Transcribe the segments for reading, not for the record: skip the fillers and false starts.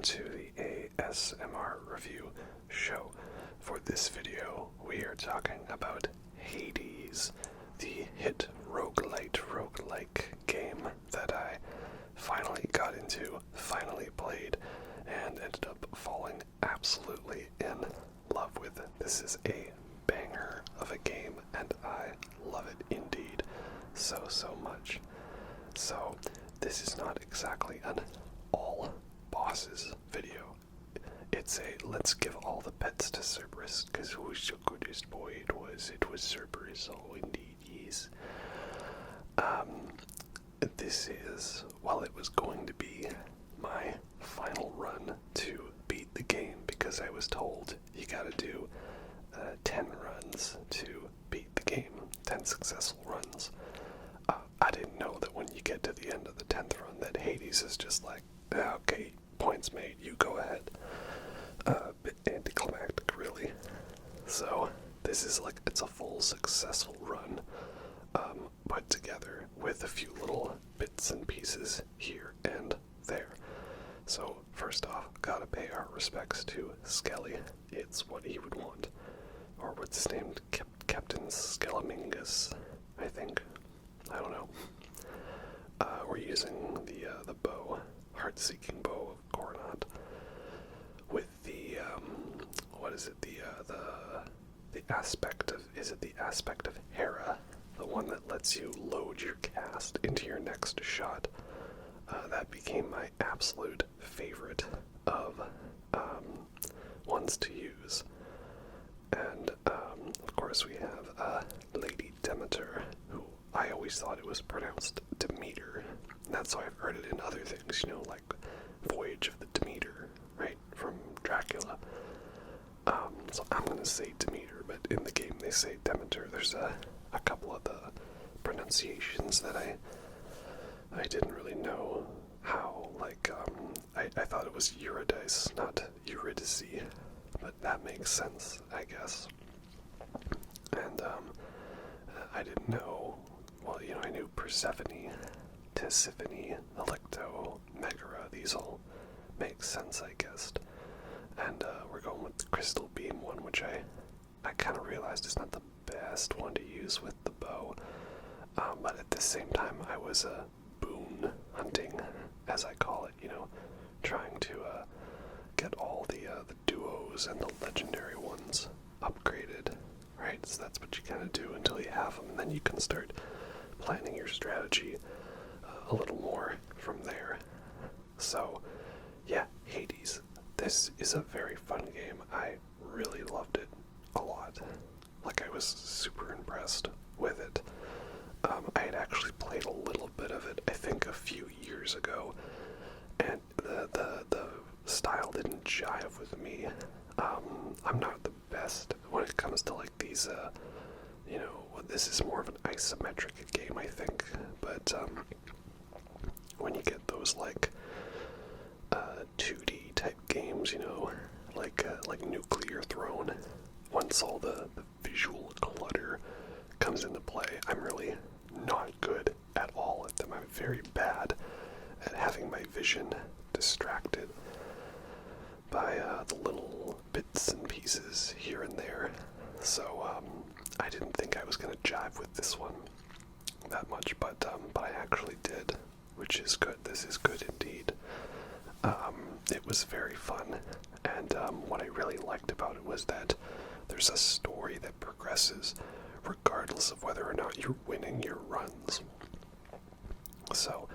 to the ASMR review show. For this video, we are talking about Hades, the hit roguelike game that I finally got into, finally played, and ended up falling absolutely in love with. This is a banger of a game, and I love it indeed so much. So, this is not exactly an all bosses video. It's a let's give all the pets to Cberus, because who's the goodest boy it was Cberus, oh indeed, yes. This is, well, it was going to be my final run to beat the game, because I was told you gotta do 10 runs to beat the game, 10 successful runs. I didn't know that when you get to the end of the 10th run that Hades is just like, okay, points made, you go ahead. Bit anticlimactic, really. So, this is like, it's a full successful run, put together with a few little bits and pieces here and there. So, first off, gotta pay our respects to Skelly. It's what he would want. Or what's his name? Captain Skelemingus, I think. I don't know. We're using the bow, Heart-Seeking Bow of Coronat, with the what is it? The aspect of, is it the aspect of Hera, the one that lets you load your cast into your next shot? That became my absolute favorite of ones to use. And of course we have Lady Demeter, who I always thought it was pronounced Demeter. And that's how I've heard it in other things, you know, like Voyage of the Demeter, right, from Dracula. So I'm going to say Demeter, but in the game they say Demeter. There's a couple of the pronunciations that I didn't really know how, like, I thought it was Eurydice, not Eurydice, but that makes sense, I guess. And I didn't know, well, you know, I knew Persephone, Tisiphone, Alecto, Megara, these all make sense, I guess. And we're going with the Crystal Beam one, which I kind of realized is not the best one to use with the bow. But at the same time, I was boon hunting, as I call it, you know, trying to get all the duos and the legendary ones upgraded, right? So that's what you kind of do until you have them, and then you can start planning your strategy a little more from there. So, yeah, Hades. This is a very fun game. I really loved it a lot. Like, I was super impressed with it. I had actually played a little bit of it, I think, a few years ago, and the style didn't jive with me. I'm not the best when it comes to, like, these, you know, this is more of an isometric game, I think, but when you get those, like, 2D type games, you know, like Nuclear Throne, once all the visual clutter comes into play, I'm really not good at all at them. I'm very bad at having my vision distracted by the little bits and pieces here and there. So I didn't think I was going to jive with this one that much, but I actually did, which is good. This is good indeed. It was very fun, and what I really liked about it was that there's a story that progresses regardless of whether or not you're winning your runs. So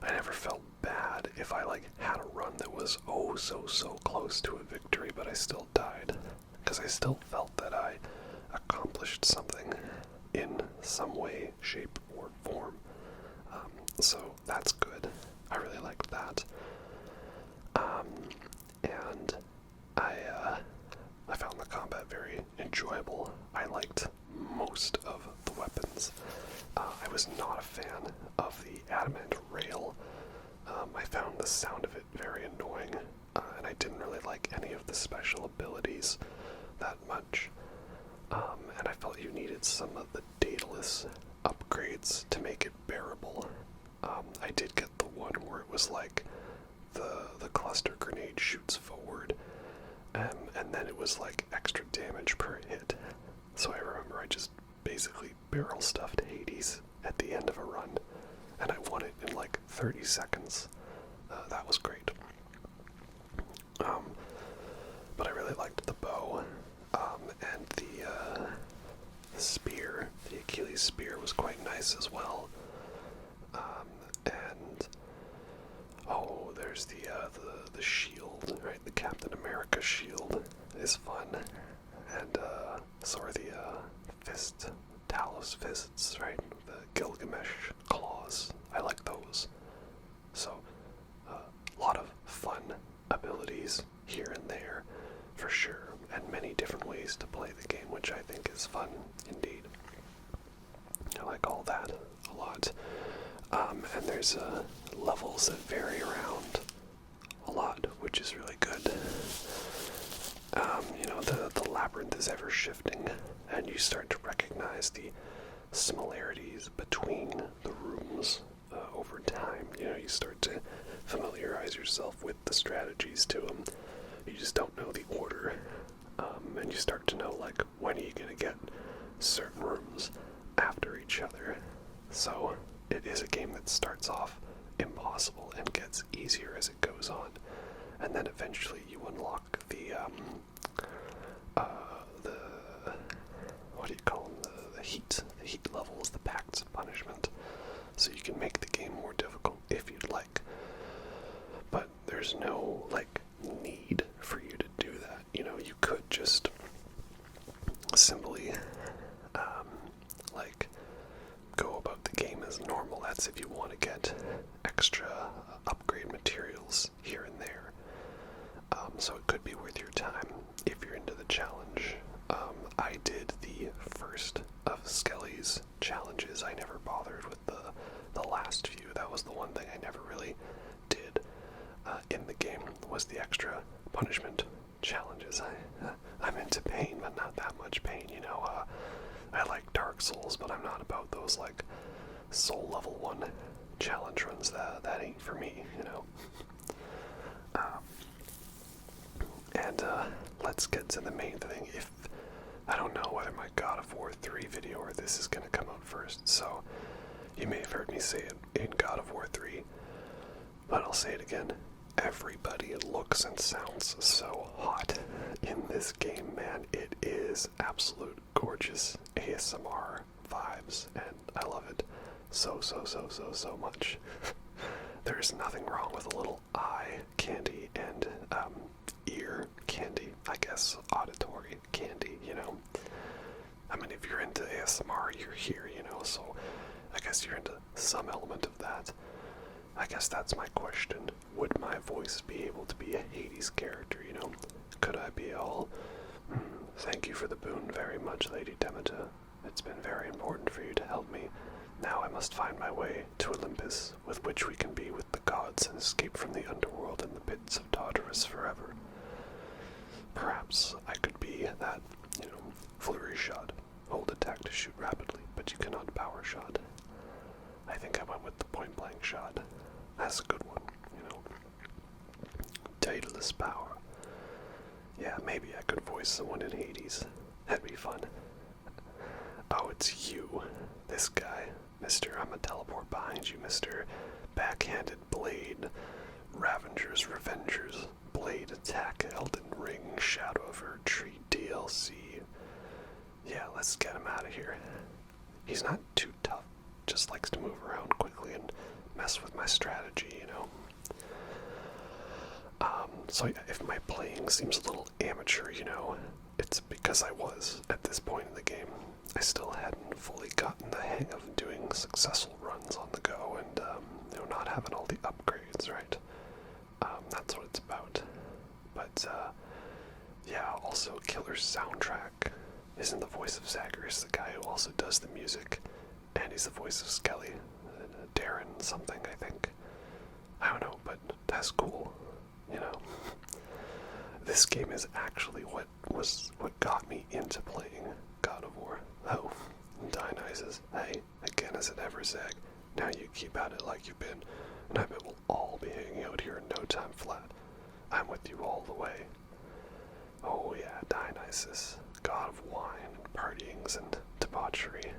I never felt bad if I, like, had a run that was so close to a victory, but I still died, because I still felt that I accomplished something in some way, shape, or form. So that's good. I really liked that. And I found the combat very enjoyable. I liked most of the weapons. I was not a fan of the adamant rail. I found the sound of it very annoying, and I didn't really like any of the special abilities that much. And I felt you needed some of the Daedalus upgrades to make it bearable. I did get the one where it was like the cluster grenade shoots forward, and then it was like extra damage per hit. So I remember I just basically barrel stuffed Hades at the end of a run, and I won it in like 30 seconds. That was great. But I really liked the bow, and the spear. The Achilles spear was quite nice as well. And there's the shield, right? The Captain America shield is fun, and so are the Talos fists, right? The Gilgamesh claws. I like those. So a lot of fun abilities here and there, for sure, and many different ways to play the game, which I think is fun indeed. I like all that a lot. And there's levels that vary around a lot, which is really good. The labyrinth is ever shifting, and you start to recognize the similarities between the rooms over time. You start to familiarize yourself with the strategies to them. You just don't know the order, and you start to know, like, when are you going to get certain rooms after each other. So it is a game that starts off impossible and gets easier as it goes on, and then eventually you unlock the what do you call them? The heat levels, the pacts of punishment. So you can make the game more difficult if you'd like, but there's no need for you to do that. You could just simply go about the game as normal. That's if you want to get extra upgrade materials here and there. So it could be worth your time if you're into the challenge. I did the first of Skelly's challenges. I never bothered with the last few. That was the one thing I never really did in the game, was the extra punishment challenges. I'm into pain, but not that much pain, I like Dark Souls, but I'm not about those soul level 1 challenge runs. That ain't for me, And let's get to the main thing. I don't know whether my God of War 3 video or this is going to come out first, so you may have heard me say it in God of War 3, but I'll say it again. Everybody looks and sounds so hot in this game, man. It is absolute gorgeous ASMR vibes, and I love it so much. There's nothing wrong with a little eye candy and ear candy, I guess, auditory candy, I mean, if you're into ASMR, you're here, so I guess you're into some element of that. I guess that's my question. Would my voice be able to be a Hades character, Could I be all, thank you for the boon very much, Lady Demeter. It's been very important for you to help me. Now I must find my way to Olympus, with which we can be with the gods and escape from the underworld and the pits of Tartarus forever. Perhaps I could be that, flurry shot. Hold attack to shoot rapidly, but you cannot power shot. I think I went with the point blank shot. That's a good one, Daedalus power. Yeah, maybe I could voice someone in Hades. That'd be fun. Oh, it's you. This guy. Mr. I'm a teleport behind you, Mr. Backhanded Blade. Ravengers, Revengers. Blade Attack, Elden Ring, Shadow of Her Tree DLC. Yeah, let's get him out of here. He's not too tough. Just likes to move around quickly and mess with my strategy, So yeah, if my playing seems a little amateur, it's because I was at this point in the game. I still hadn't fully gotten the hang of doing successful runs on the go and, not having all the upgrades, right? That's what it's about. But, yeah, also killer soundtrack. Isn't the voice of Cberus the guy who also does the music? And he's the voice of Skelly. Darren something, I think. I don't know, but that's cool, This game is actually what got me into playing God of War. Oh, Dionysus, hey, again as it ever zag. Now you keep at it like you've been, and I bet we'll all be hanging out here in no time flat. I'm with you all the way. Oh yeah, Dionysus, god of wine, partyings, and debauchery.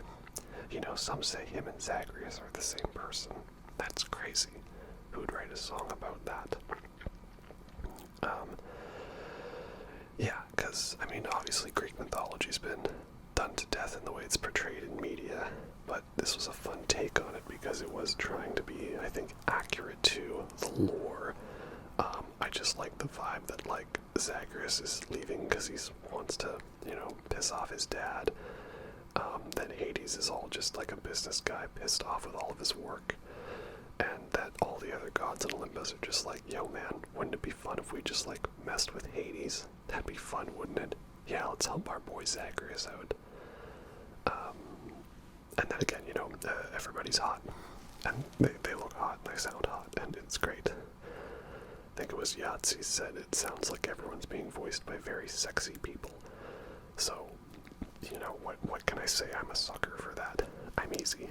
You know, some say him and Zagreus are the same person. That's crazy. Who'd write a song about that? Yeah, because, I mean, obviously Greek mythology's been done to death in the way it's portrayed in media, but this was a fun take on it because it was trying to be, I think, accurate to the lore. I just like the vibe that, like, Zagreus is leaving because he wants to, you know, piss off his dad. Then Hades is all just like a business guy pissed off with all of his work. And that all the other gods in Olympus are just like, yo man, wouldn't it be fun if we just like messed with Hades? That'd be fun, wouldn't it? Yeah, let's help our boy Zagreus out. And then again, you know, everybody's hot. And they look hot, and they sound hot, and it's great. I think it was Yahtzee said it sounds like everyone's being voiced by very sexy people. So, you know, what can I say? I'm a sucker for that. I'm easy.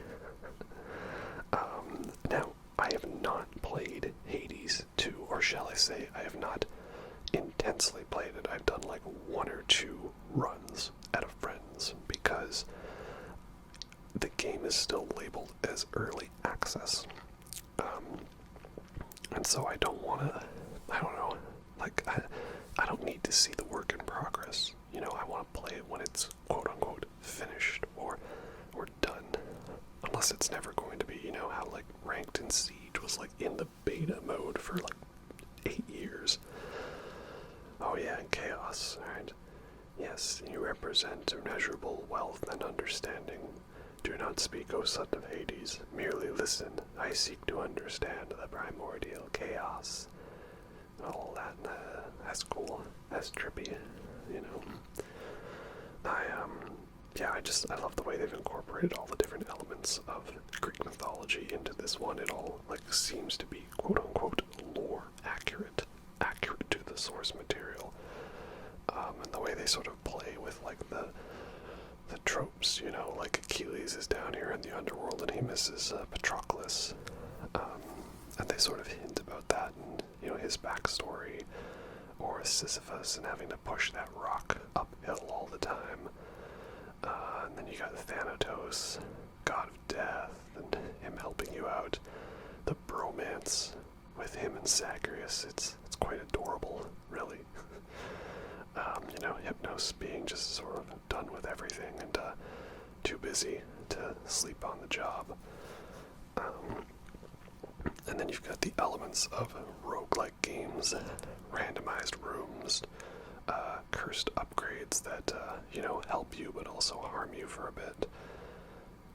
Now, I have not played Hades 2, or shall I say, I have not intensely played it. I've done like 1 or 2 runs at a friend's because the game is still labeled as early access. And so I don't want to, I don't know, like, I don't need to see the work in progress. You know, I want to play it when it's quote-unquote finished or done. Unless it's never going to be, you know, how, like, Ranked in Siege was, like, in the beta mode for, like, 8 years. Oh yeah, and Chaos, alright. Yes, you represent immeasurable wealth and understanding. Do not speak, O son of Hades. Merely listen. I seek to understand the primordial chaos. And all that, that's cool. That's trippy, you know. I love the way they've incorporated all the different elements of Greek mythology into this one. It all, like, seems to be, quote-unquote, lore accurate to the source material. And the way they sort of play with, like, the tropes, you know, like Achilles is down here in the underworld and he misses Patroclus. And they sort of hint about that and, you know, his backstory, or Sisyphus and having to push that rock uphill all the time. And then you got Thanatos, god of death, and him helping you out. The bromance with him and Zagreus, it's quite adorable, really. You know, Hypnos being just sort of done with everything and too busy to sleep on the job. And then you've got the elements of roguelike games, randomized rooms, cursed upgrades that, you know, help you but also harm you for a bit.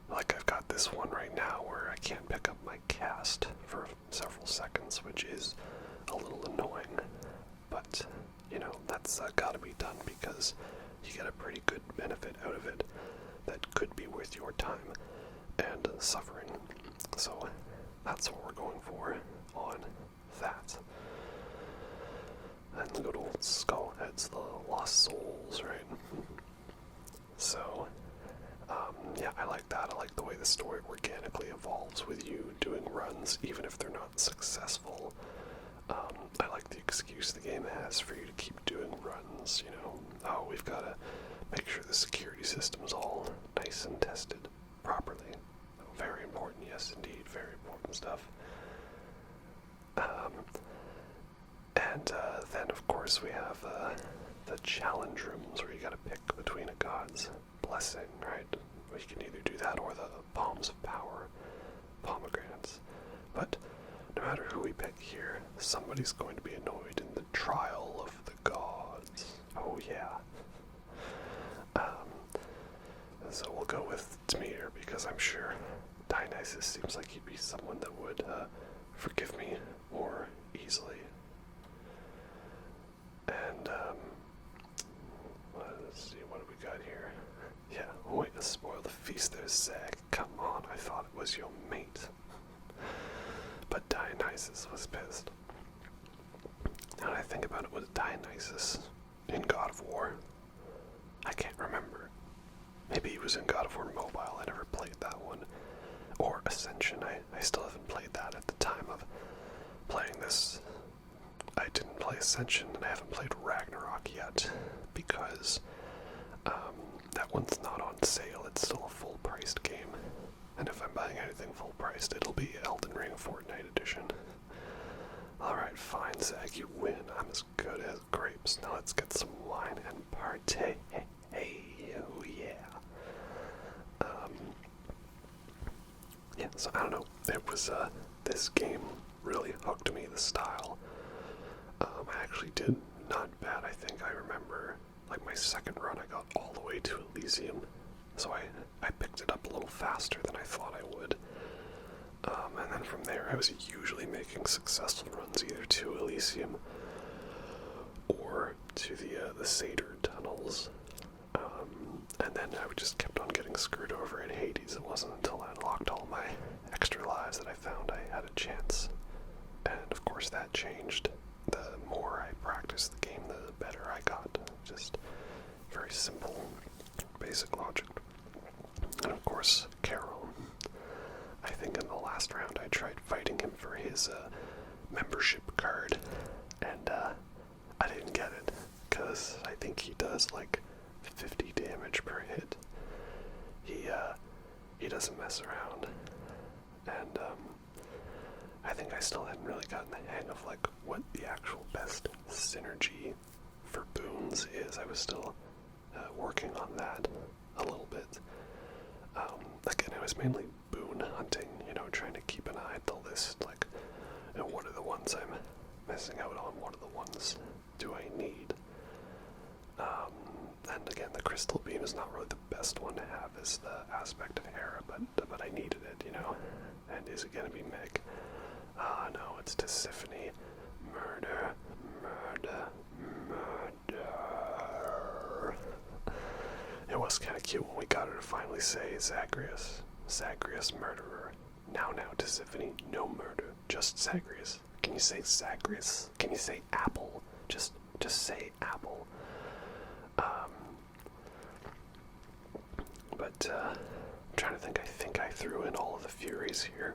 Like I've got this one right now where I can't pick up my cast for several seconds, which is a little annoying. But, you know, that's gotta be done because you get a pretty good benefit out of it that could be worth your time and suffering. So that's what we're going for on that. And the good old Skullheads, the lost souls, right? So, yeah, I like that. I like the way the story organically evolves with you doing runs, even if they're not successful. I like the excuse the game has for you to keep doing runs, you know. Oh, we've got to make sure the security system's all nice and tested properly. Very important, yes indeed, very important stuff. And then of course we have the challenge rooms where you gotta pick between a god's blessing, right? Well, you can either do that or the palms of power, pomegranates. But no matter who we pick here, somebody's going to be annoyed in the trial of the gods. Oh yeah. So we'll go with Demeter because I'm sure Dionysus seems like he'd be someone that would forgive me more easily. And let's see, what do we got here? Yeah, way to spoil the feast there, Zag. Come on, I thought it was your mate. But Dionysus was pissed. Now that I think about it, was Dionysus in God of War? I can't remember. Maybe he was in God of War Mobile. I never played that one. Or Ascension. I still haven't played that at the time of playing this. I didn't play Ascension, and I haven't played Ragnarok yet, because that one's not on sale. It's still a full-priced game. And if I'm buying anything full-priced, it'll be Elden Ring Fortnite Edition. Alright, fine, Zach, you win. I'm as good as grapes. Now let's get some wine and partay. Hey, oh yeah. Yeah, so I don't know. It was, this game really hooked me, the style. I actually did not bad, I think. I remember, like, my second run, I got all the way to Elysium. So I picked it up a little faster than I thought I would. And then from there, I was usually making successful runs either to Elysium or to the Satyr tunnels. And then I just kept on getting screwed over in Hades. It wasn't until I unlocked all my extra lives that I found I had a chance. And of course that changed. The more I practiced the game, the better I got. Just very simple, basic logic. And of course, Carol. I think in the last round I tried fighting him for his membership card, and I didn't get it, because I think he does like 50 damage per hit. He doesn't mess around, and I think I still hadn't really gotten the hang of like what the actual best synergy for boons is. I was still working on that a little bit. Again, it was mainly boon hunting, you know, trying to keep an eye at the list, like, you know, what are the ones I'm missing out on, what are the ones do I need? And again, the crystal beam is not really the best one to have as the aspect of Hera, but I needed it, you know. And is it gonna be Meg? No, it's Tisiphone. Murder, murder, murder. It was kind of cute when we got her to finally say Zagreus. Zagreus, murderer. Now, Tisiphone, no murder, just Zagreus. Can you say Zagreus? Can you say apple? Just say apple. I'm trying to think. I think I threw in all of the Furies here.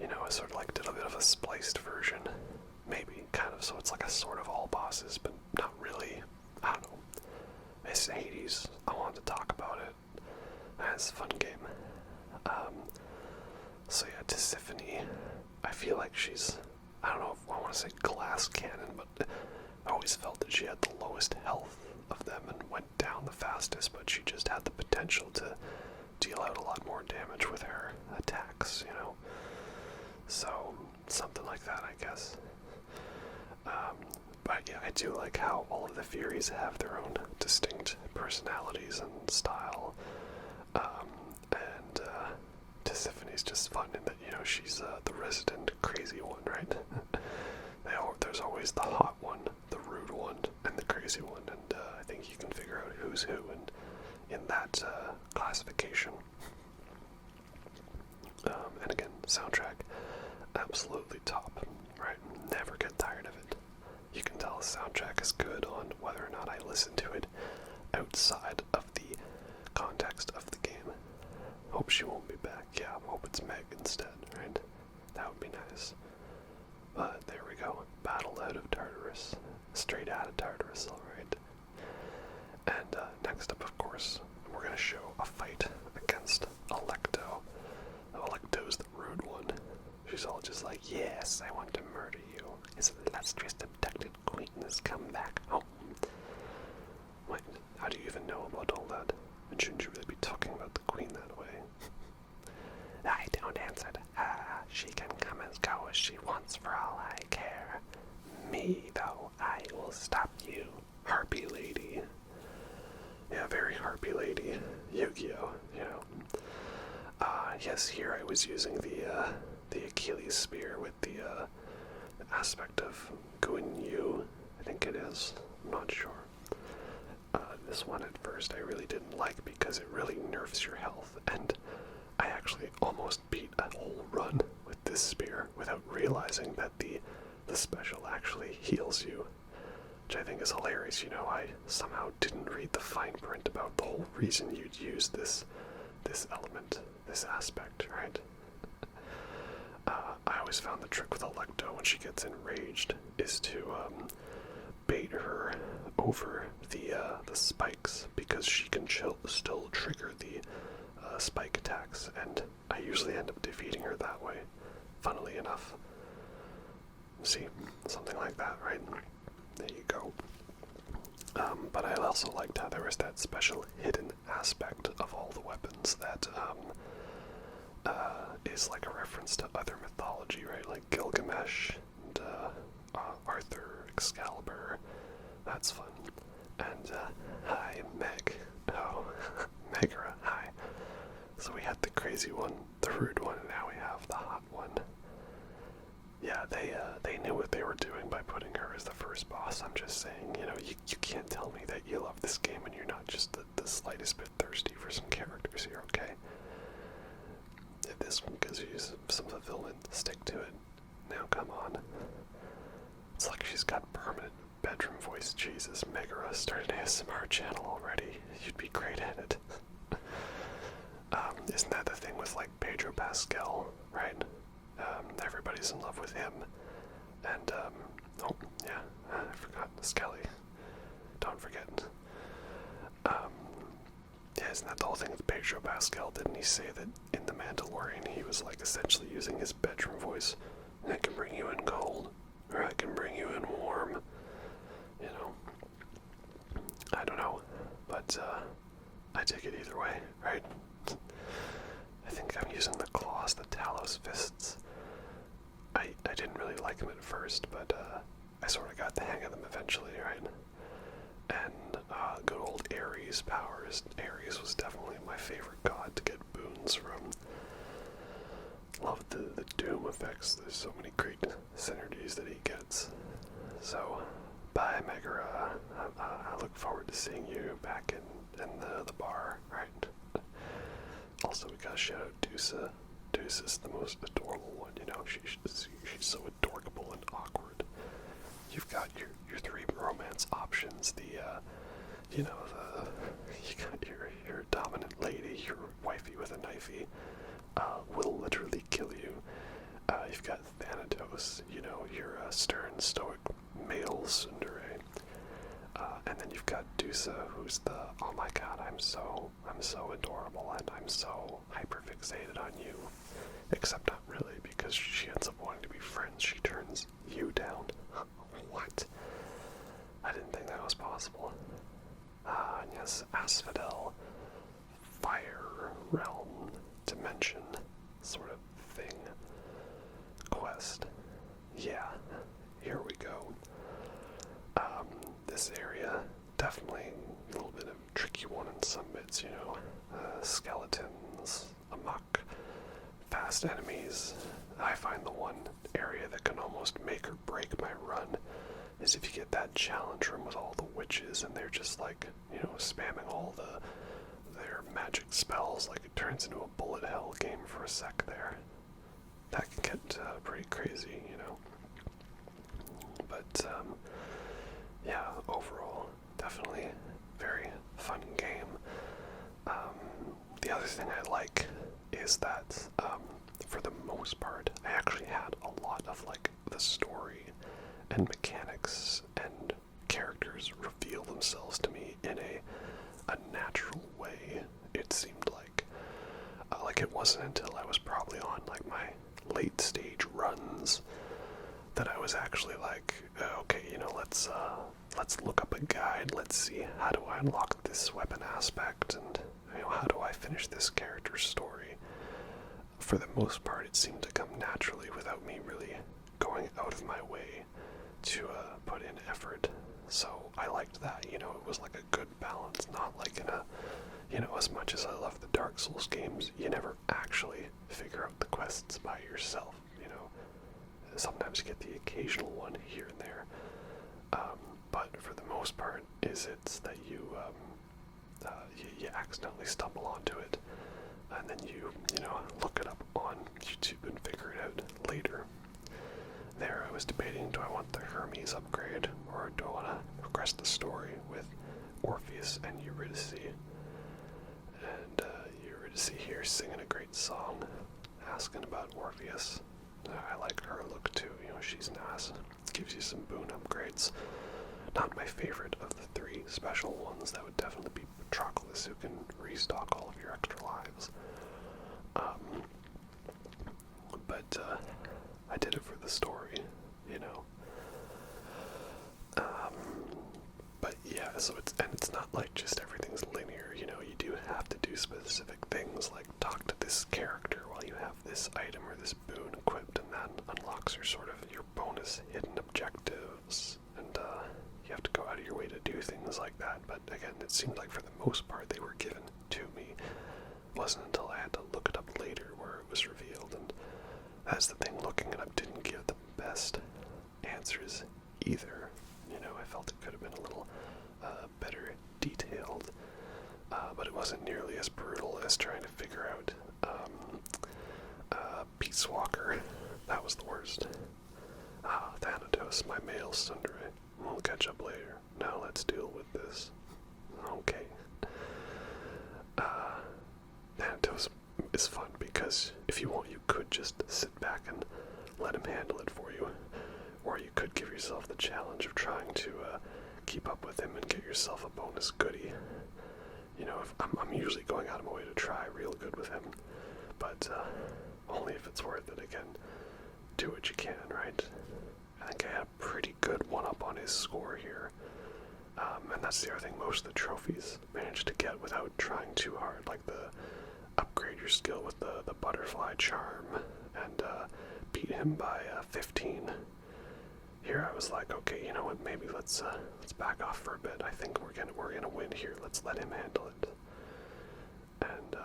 You know, I sort of like did a bit of a spliced version. Maybe, kind of, so it's like a sort of all bosses, but not really. I don't know. It's Hades. I wanted to talk about it. It's a fun game. So yeah, Tisiphone, I feel like she's, I don't know if I want to say glass cannon, but I always felt that she had the lowest health of them and went down the fastest, but she just had the potential to deal out a lot more damage with her attacks, you know? So, something like that, I guess. But yeah, I do like how all of the Furies have their own distinct personalities and style. And Tisiphone's just fun in that, you know, she's the resident crazy one, right? There's always the hot one, the rude one, and the crazy one, and I think you can figure out who's who in that classification. And again, soundtrack, absolutely top, right? Never get tired of it. You can tell the soundtrack is good on whether or not I listen to it outside of the context of the game. Hope she won't be back. Yeah, hope it's Meg instead, right? That would be nice. But there we go. Battle out of Tartarus. Straight out of Tartarus, alright. And next up, of course, we're going to show a fight against Alecto. Alecto's the rude one. She's all just like, yes, I want to murder you. His illustrious abducted queen has come back home. Wait, how do you even know about all that? And shouldn't you really be talking about the queen that way? I don't answer to her. She can come and go as she wants for all I care. Me, though, I will stop you, harpy lady. Yeah, very harpy lady. Yu-Gi-Oh, you know. Yes, here I was using the Achilles spear with the aspect of Guan Yu, I think it is. I'm not sure. This one at first I really didn't like because it really nerfs your health, and I actually almost beat a whole run with this spear without realizing that the special actually heals you, which I think is hilarious. You know, I somehow didn't read the fine print about the whole reason you'd use this element, this aspect, right? I always found the trick with Alecto when she gets enraged is to over the spikes because she can still trigger the spike attacks, and I usually end up defeating her that way, funnily enough. See, something like that, right? There you go. But I also liked how there was that special hidden aspect of all the weapons that is like a reference to other mythology, right? Like Gilgamesh and Arthur, Excalibur. That's fun. And hi, Meg. Oh, Megara, hi. So we had the crazy one, the rude one, and now we have the hot one. Yeah, they knew what they were doing by putting her as the first boss. I'm just saying, you can't tell me that you love this game and you're not just the slightest bit thirsty for some characters here, okay? If this one gives you some fulfillment, stick to it. Now, come on. It's like she's got permanent bedroom voice. Jesus, Megara started an ASMR channel already. You'd be great at it. Isn't that the thing with, like, Pedro Pascal, right? Everybody's in love with him. And, oh, yeah, I forgot Skelly. Don't forget. Yeah, isn't that the whole thing with Pedro Pascal? Didn't he say that in The Mandalorian he was, like, essentially using his bedroom voice? I can bring you in cold, or I can bring you in warm. I don't know, but, I take it either way, right? I think I'm using the claws, the Talos fists. I didn't really like them at first, but I sort of got the hang of them eventually, right? And good old Ares powers. Ares was definitely my favorite god to get boons from. Love the doom effects. There's so many great synergies that he gets. So, bye Megara. I look forward to seeing you back in the bar, right? Also, we gotta shout out Dusa. Dusa's the most adorable one, she's so adorable and awkward. You've got your three romance options, you got your dominant lady, your wifey with a knifey, will literally kill you. You've got Thanatos, your stern, stoic male tsundere. And then you've got Dusa, who's the, oh my god, I'm so adorable, and I'm so hyperfixated on you. Except not really, because she ends up wanting to be friends. She turns you down. What? I didn't think that was possible. And yes, Asphodel, fire realm, dimension, sort of thing. Quest. Yeah, here we go. This area, definitely a little bit of a tricky one in some bits, skeletons, amok, fast enemies. I find the one area that can almost make or break my run is if you get that challenge room with all the witches and they're just like, spamming all their magic spells, like it turns into a bullet hell game for a sec there. That can get pretty crazy, But, yeah, overall, definitely very fun game. The other thing I like is that, for the most part, I actually had a lot of, like, the story and mechanics and characters reveal themselves to me in a natural way, it seemed like. It wasn't until I was probably on, like, my late stage runs that I was actually like, okay, let's look up a guide, let's see how do I unlock this weapon aspect, and how do I finish this character's story. For the most part, it seemed to come naturally without me really going out of my way to put in effort. So I liked that, it was like a good balance, not like in a, as much as I love the Dark Souls games, you never actually figure out the quests by yourself, Sometimes you get the occasional one here and there, but for the most part, it's that you accidentally stumble onto it, and then you look it up on YouTube and figure it out later. There, I was debating: do I want the Hermes upgrade, or do I want to progress the story with Orpheus and Eurydice? And Eurydice here singing a great song, asking about Orpheus. I like her look too, she's nice. Gives you some boon upgrades. Not my favorite of the the special ones, that would definitely be Patroclus, who can restock all of your extra lives. But I did it for the story, you know. But yeah, so it's not like just everything's linear, you know. You do have to do specific things, like talk to this character while you have this item or this boon equipped, and that unlocks your bonus hidden objectives, and you have to go out of your way to do things like that. But again, it seemed like for the most part they were given to me. It wasn't until I had to look it up later where it was revealed, and that's the thing, looking it up didn't give the best answers either. You know, I felt it could have been a little better detailed, but it wasn't nearly as brutal as trying to figure out Peace Walker. That was the worst. Thanatos, my male sundry. We'll catch up later. Now let's deal with this. Okay. Thanatos is fun because if you want, you could just sit back and let him handle it for you. Or you could give yourself the challenge of trying to keep up with him and get yourself a bonus goodie. You know, I'm usually going out of my way to try real good with him, but only if it's worth it. Again, do what you can, right? I think I had a pretty good one-up on his score here, and that's the other thing. Most of the trophies managed to get without trying too hard, like the upgrade your skill with the butterfly charm, and beat him by 15. Here I was like, okay, you know what? Maybe let's back off for a bit. I think we're gonna win here. Let's let him handle it. And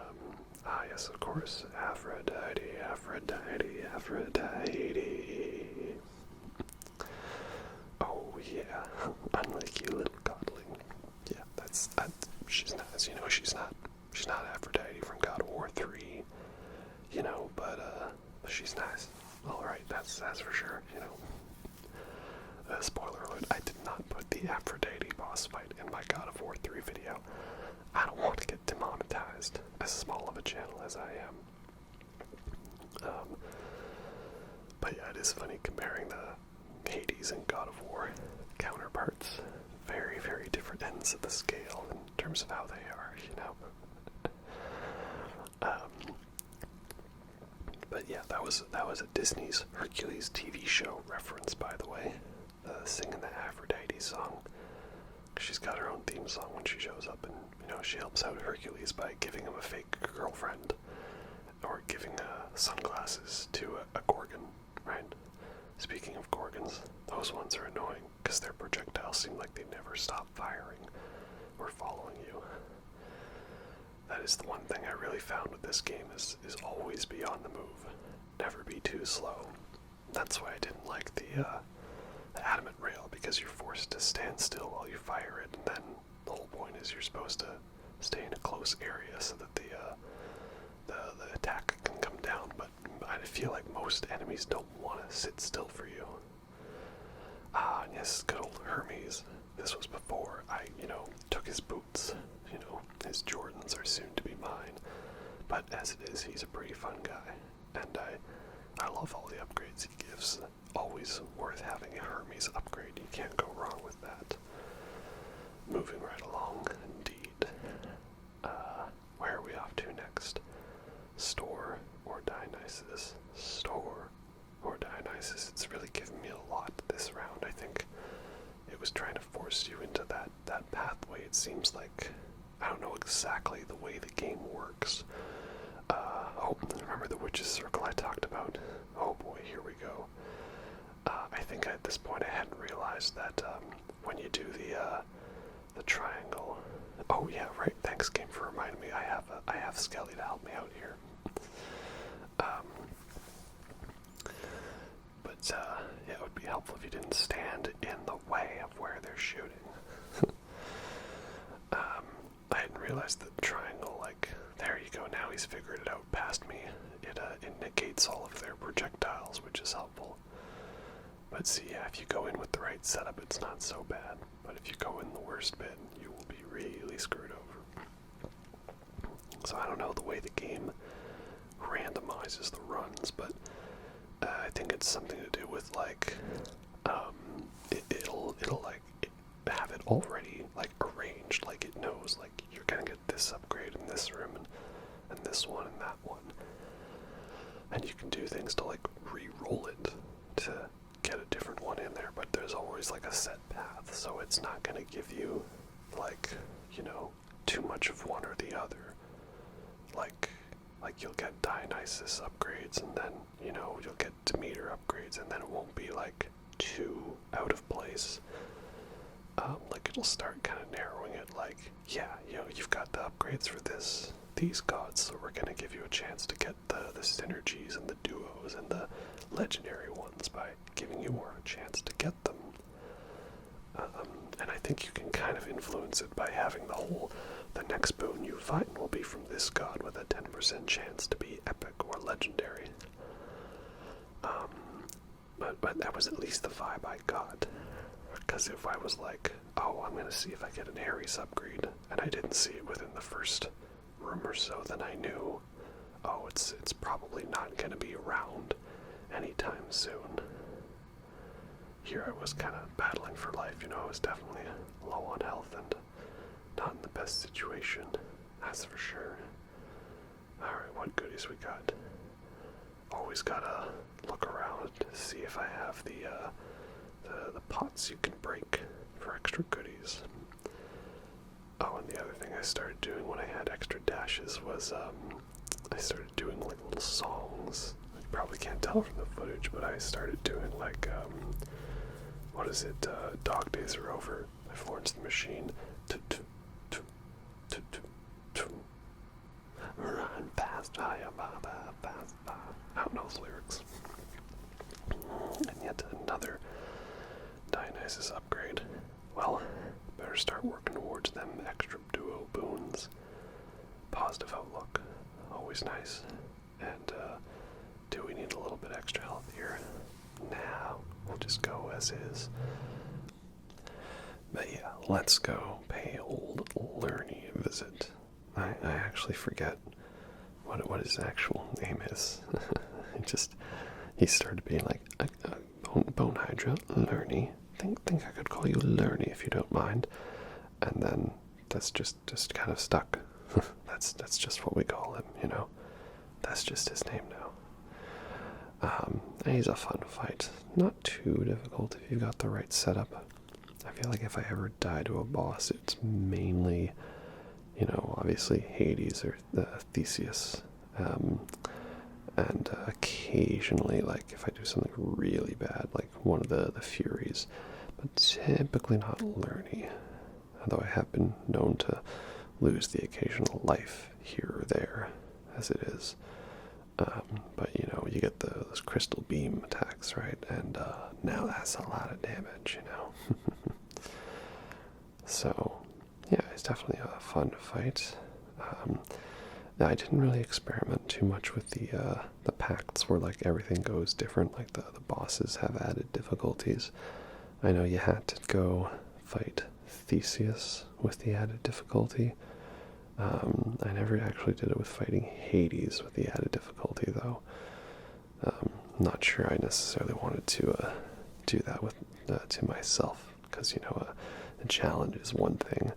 yes, of course, Aphrodite. Oh yeah, unlike you, little godling. Yeah, that's she's not. You know, she's not Aphrodite from God of War 3. You know, but she's nice. All right, that's for sure. You know. Spoiler alert, I did not put the Aphrodite boss fight in my God of War 3 video. I don't want to get demonetized, as small of a channel as I am. But yeah, it is funny comparing the Hades and God of War counterparts. Very, very different ends of the scale in terms of how they are, you know. But yeah, that was a Disney's Hercules TV show reference, by the way. Singing the Aphrodite song. She's got her own theme song when she shows up, and you know, she helps out Hercules by giving him a fake girlfriend, or giving sunglasses to a Gorgon, right? Speaking of Gorgons, those ones are annoying because their projectiles seem like they never stop firing or following you. That is the one thing I really found with this game is always be on the move, never be too slow. That's why I didn't like the adamant rail, because you're forced to stand still while you fire it, and then the whole point is you're supposed to stay in a close area so that the attack can come down. But I feel like most enemies don't want to sit still for you. And yes, good old Hermes. This was before I, took his boots. His Jordans are soon to be mine. But as it is, he's a pretty fun guy, and I love all the upgrades he gives. Always worth having a Hermes upgrade. You can't go wrong with that. Moving right along, indeed. Where are we off to next? Store or Dionysus? Store or Dionysus. It's really given me a lot this round. I think it was trying to force you into that pathway. It seems like, I don't know exactly the way the game works. Remember the witch's circle I talked about? Oh boy, here we go. I think at this point I hadn't realized that when you do the triangle. Oh yeah, right. Thanks, game, for reminding me. I have Skelly to help me out here. But yeah, it would be helpful if you didn't stand in the way of where they're shooting. I hadn't realized the triangle, there you go, now he's figured it out past me. It negates all of their projectiles, which is helpful. But see, yeah, if you go in with the right setup, it's not so bad. But if you go in the worst bit, you will be really screwed over. So I don't know the way the game randomizes the runs, but I think it's something to do with, it'll have it already, path, so it's not going to give you, like, too much of one or the other. Like you'll get Dionysus upgrades, and then, you'll get Demeter upgrades, and then it won't be, like, too out of place. Like, it'll start kind of narrowing it, like, yeah, you've got the upgrades for these gods, so we're going to give you a chance to get the synergies and the duos and the legendary ones by giving you more of a chance to get them. And I think you can kind of influence it by having the next boon you find will be from this god with a 10% chance to be epic or legendary. But that was at least the vibe I got. Because if I was like, oh, I'm going to see if I get an Ares upgrade, and I didn't see it within the first room or so, then I knew, oh, it's probably not going to be around anytime soon. Here I was kind of battling for life, I was definitely low on health and not in the best situation, that's for sure. Alright, what goodies we got? Always gotta look around to see if I have the pots you can break for extra goodies. Oh, and the other thing I started doing when I had extra dashes was, I started doing, like, little songs. You probably can't tell from the footage, but I started doing, like, what is it, Dog Days Are Over by Florence the Machine. Run fast, fast. I don't know those lyrics. And yet another Dionysus upgrade. Well, better start working towards them extra duo boons. Positive outlook, always nice. And do we need a little bit extra health here? Nah, we'll just go as is. But yeah, let's go pay old Lernie a visit. I actually forget what his actual name is. He started being like, Bone Hydra, Lernie. Think I could call you Lernie if you don't mind. And then that's just kind of stuck. That's just what we call him, That's just his name now. He's a fun fight. Not too difficult if you've got the right setup. I feel like if I ever die to a boss, it's mainly, obviously Hades or Theseus. And occasionally, like, if I do something really bad, like one of the Furies. But typically not Lernie. Although I have been known to lose the occasional life here or there, as it is. But, you get those crystal beam attacks, right? And now that's a lot of damage, So, yeah, it's definitely a fun fight. I didn't really experiment too much with the pacts where, like, everything goes different, like the bosses have added difficulties. I know you had to go fight Theseus with the added difficulty. I never actually did it with fighting Hades with the added difficulty, though. Not sure I necessarily wanted to do that with to myself, because, the challenge is one thing,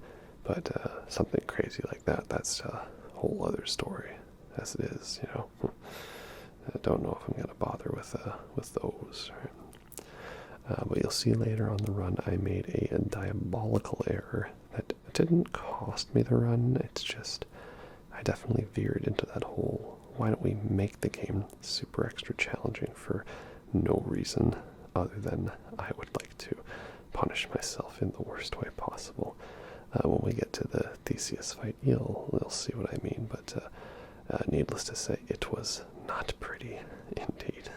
but something crazy like that's a whole other story, as it is, I don't know if I'm going to bother with those. Right? But you'll see later on the run I made a diabolical error that didn't cost me the run, it's just I definitely veered into that whole, why don't we make the game super extra challenging for no reason other than I would like to punish myself in the worst way possible. When we get to the Theseus fight, you'll see what I mean, but needless to say, it was not pretty indeed.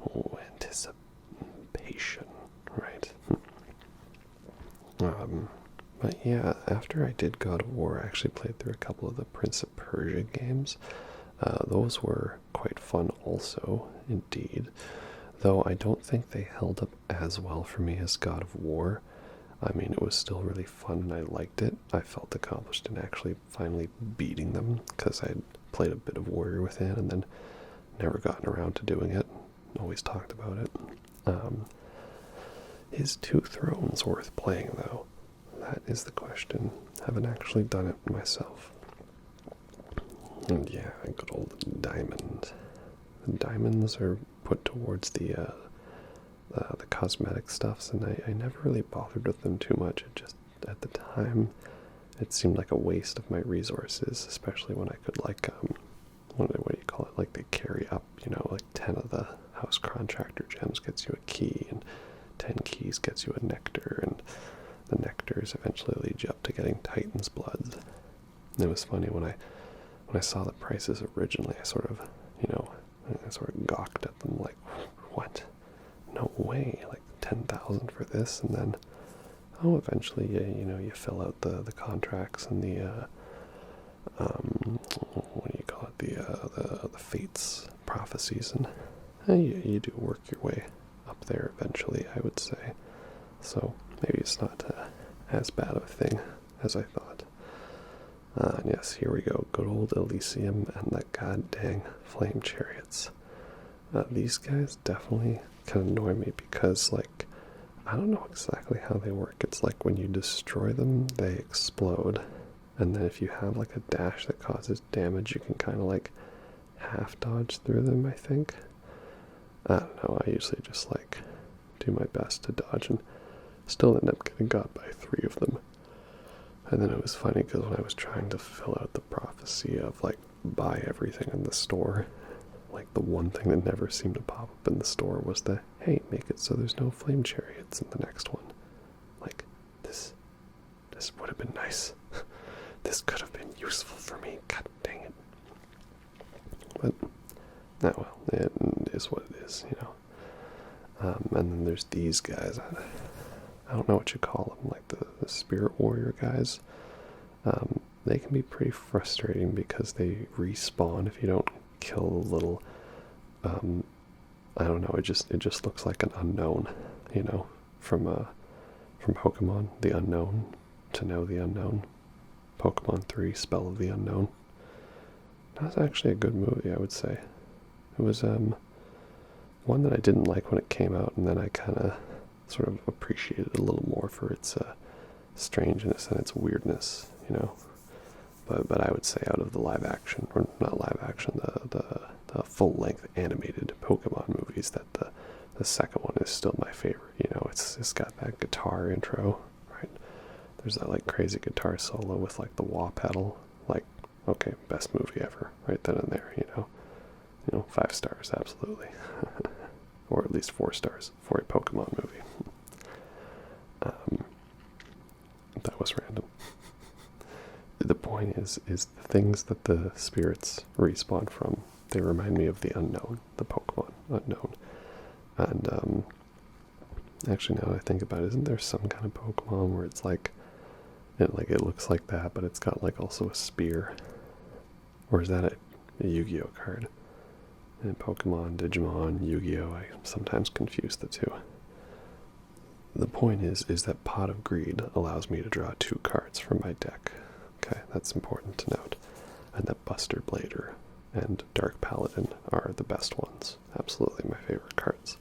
Oh, anticipation, right? But yeah, after I did God of War, I actually played through a couple of the Prince of Persia games. Those were quite fun also, indeed. Though I don't think they held up as well for me as God of War. I mean, it was still really fun and I liked it. I felt accomplished in actually finally beating them, because I'd played a bit of Warrior Within and then never gotten around to doing it. Always talked about it. Is Two Thrones worth playing, though? That is the question. Haven't actually done it myself. And yeah, good old diamond. The diamonds are put towards the the cosmetic stuffs, and I never really bothered with them too much. It just, at the time, it seemed like a waste of my resources, especially when I could, like, what do you call it, like, they carry up, you know, like 10 of the house contractor gems gets you a key, and 10 keys gets you a nectar, and the nectars eventually lead you up to getting Titan's Bloods. And it was funny, when I saw the prices originally, I sort of, I sort of gawked at them, like, what? No way, like 10,000 for this, and then, eventually, you fill out the contracts and the, what do you call it, the fates, prophecies, and you do work your way up there eventually, I would say. So maybe it's not as bad of a thing as I thought. And yes, here we go, good old Elysium and the god dang flame chariots. These guys definitely kind of annoy me because, like, I don't know exactly how they work. It's like when you destroy them, they explode. And then if you have, like, a dash that causes damage, you can kind of, like, half dodge through them, I think. I don't know, I usually just, like, do my best to dodge and still end up getting got by 3 of them. And then it was funny because when I was trying to fill out the prophecy of, like, buy everything in the store, like, the one thing that never seemed to pop up in the store was the, hey, make it so there's no flame chariots in the next one. Like, this would have been nice. This could have been useful for me. God dang it. But, well, it is what it is, And then there's these guys. I don't know what you call them, like the spirit warrior guys. They can be pretty frustrating because they respawn if you don't kill the little, I don't know, it just looks like an unknown, from Pokemon, the Unknown, to know the Unknown. Pokemon 3, Spell of the Unknown. That was actually a good movie, I would say. It was one that I didn't like when it came out, and then I kind of sort of appreciated it a little more for its strangeness and its weirdness, But I would say out of the live action, or not live action, the full-length animated Pokemon movies, that the second one is still my favorite. It's got that guitar intro, right? There's that, like, crazy guitar solo with, like, the wah pedal. Like, okay, best movie ever, right then and there, 5 stars, absolutely. Or at least 4 stars for a Pokemon movie. That was random. The point is the things that the spirits respawn from, they remind me of the Unknown, the Pokemon Unknown. And, actually, now that I think about it, isn't there some kind of Pokemon where it's like, it looks like that, but it's got, like, also a spear? Or is that a Yu-Gi-Oh card? And Pokemon, Digimon, Yu-Gi-Oh, I sometimes confuse the two. The point is that Pot of Greed allows me to draw 2 cards from my deck. Okay, that's important to note. And that Buster Blader and Dark Paladin are the best ones. Absolutely my favorite cards.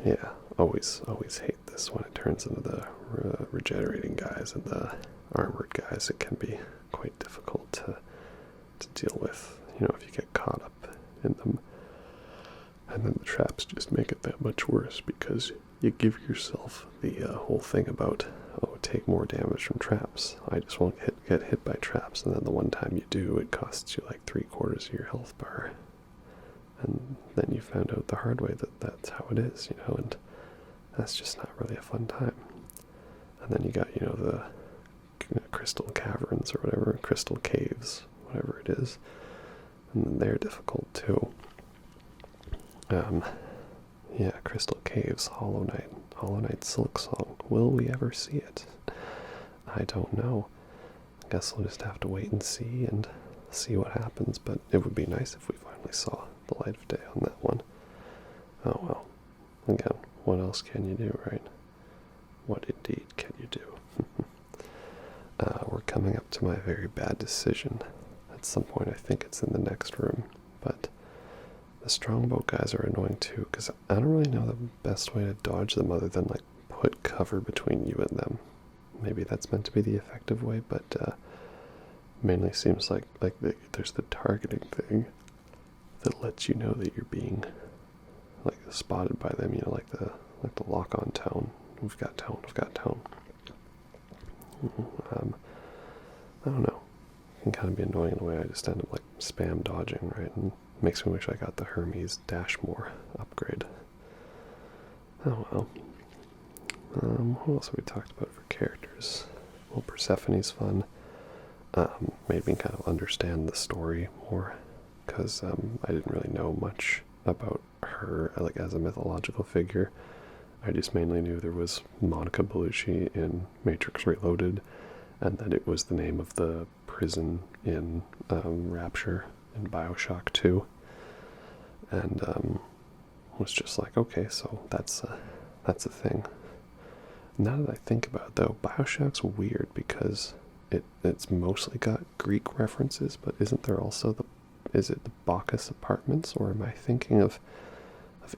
Yeah, always hate this when it turns into the regenerating guys and the armored guys. It can be quite difficult to deal with, if you get caught up in them. And then the traps just make it that much worse because you give yourself the whole thing about, take more damage from traps. I just won't get hit by traps, and then the one time you do, it costs you like 3/4 of your health bar. And then you found out the hard way that that's how it is, and that's just not really a fun time. And then you got, the crystal caverns or whatever, crystal caves, whatever it is. And then they're difficult too. Yeah, Crystal Caves, Hollow Knight Silk Song. Will we ever see it? I don't know. I guess we'll just have to wait and see what happens, but it would be nice if we finally saw the light of day on that one. Oh well. Again, what else can you do, right? What indeed can you do? We're coming up to my very bad decision. At some point, I think it's in the next room, but the strongbow guys are annoying too, because I don't really know the best way to dodge them other than, like, put cover between you and them. Maybe that's meant to be the effective way, but mainly seems like there's the targeting thing, that lets you know that you're being like spotted by them, like the lock on tone. We've got tone. I don't know. It can kind of be annoying in a way. I just end up like spam dodging, right? And makes me wish I got the Hermes Dashmore upgrade. Oh well. What else have we talked about for characters? Well, Persephone's fun. Made me kind of understand the story more, because I didn't really know much about her like as a mythological figure. I just mainly knew there was Monica Bellucci in Matrix Reloaded, and that it was the name of the prison in Rapture in Bioshock 2. And was just like, okay, so that's a thing. Now that I think about it, though, Bioshock's weird because it's mostly got Greek references, but isn't there also is it the Bacchus Apartments, or am I thinking of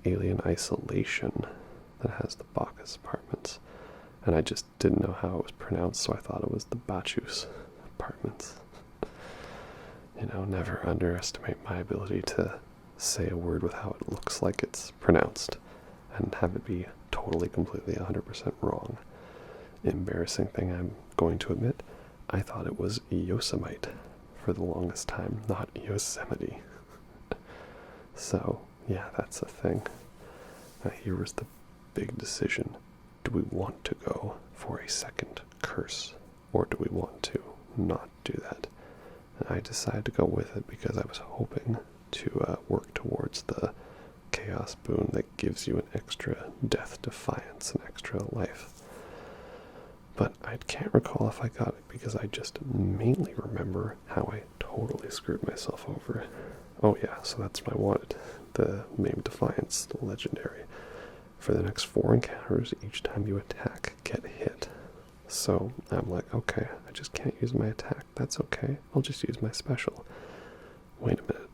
Alien Isolation that has the Bacchus Apartments? And I just didn't know how it was pronounced, so I thought it was the Bacchus Apartments. Never underestimate my ability to say a word with how it looks like it's pronounced and have it be totally, completely, 100% wrong. Embarrassing thing I'm going to admit, I thought it was Yosemite for the longest time, not Yosemite. So, yeah, that's a thing. Now here was the big decision. Do we want to go for a second curse, or do we want to not do that? And I decided to go with it because I was hoping to work towards the Chaos Boon that gives you an extra Death Defiance, an extra life. But I can't recall if I got it because I just mainly remember how I totally screwed myself over. Oh yeah, so that's what I wanted. The Maimed Defiance, the legendary. For the next 4 encounters, each time you attack, get hit. So I'm like, okay, I just can't use my attack. That's okay. I'll just use my special. Wait a minute.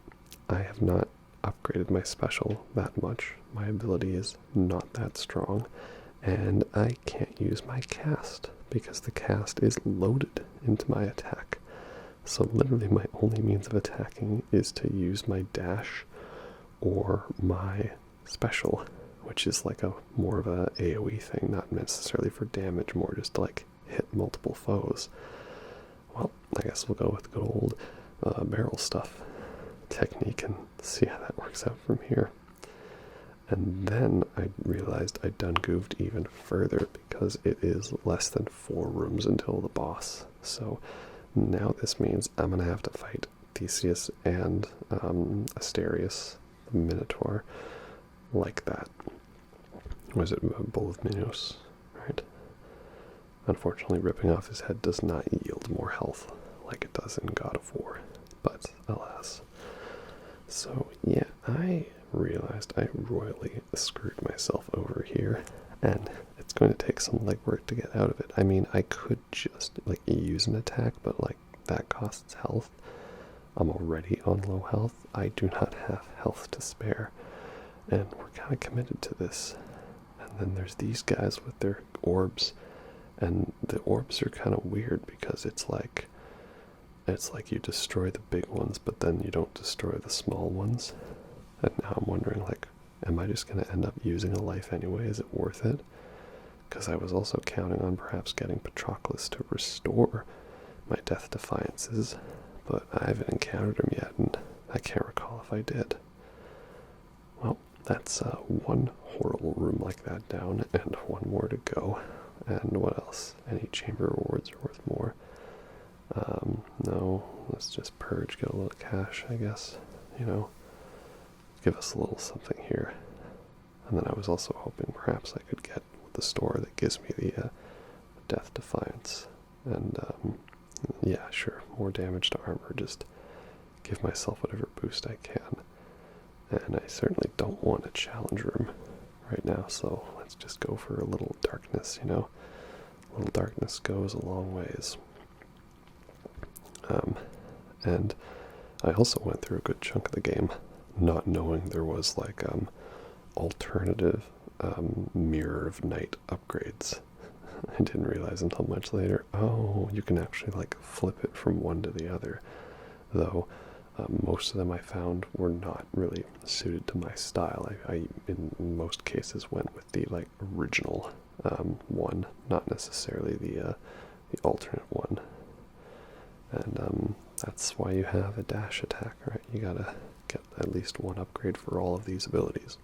I have not upgraded my special that much. My ability is not that strong. And I can't use my cast because the cast is loaded into my attack. So literally my only means of attacking is to use my dash or my special, which is like a more of a AoE thing, not necessarily for damage, more just to like hit multiple foes. Well, I guess we'll go with good old barrel stuff technique and see how that works out from here. And then I realized I'd done goofed even further because it is less than 4 rooms until the boss. So now this means I'm going to have to fight Thesius and Asterius, the Minotaur, like that. Was it Bull of Minos, right? Unfortunately, ripping off his head does not yield more health like it does in God of War, but alas. So yeah, I realized I royally screwed myself over here, and it's going to take some legwork to get out of it. I mean, I could just like use an attack, but like that costs health. I'm already on low health. I do not have health to spare, and we're kind of committed to this. And then there's these guys with their orbs, and the orbs are kind of weird because it's like you destroy the big ones, but then you don't destroy the small ones. And now I'm wondering, like, am I just going to end up using a life anyway? Is it worth it? Because I was also counting on perhaps getting Patroclus to restore my Death Defiances, but I haven't encountered him yet, and I can't recall if I did. Well, that's one horrible room like that down, and one more to go. And what else? Any chamber rewards are worth more. No, let's just purge, get a little cash, I guess, give us a little something here. And then I was also hoping perhaps I could get the store that gives me the Death Defiance. And, yeah, sure, more damage to armor, just give myself whatever boost I can. And I certainly don't want a challenge room right now, so let's just go for a little darkness, A little darkness goes a long ways. And I also went through a good chunk of the game not knowing there was like alternative Mirror of Night upgrades. I didn't realize until much later, oh, you can actually like flip it from one to the other. Though Most of them I found were not really suited to my style. I in most cases went with the like original one, not necessarily the alternate one. And that's why you have a dash attack, right? You gotta get at least one upgrade for all of these abilities.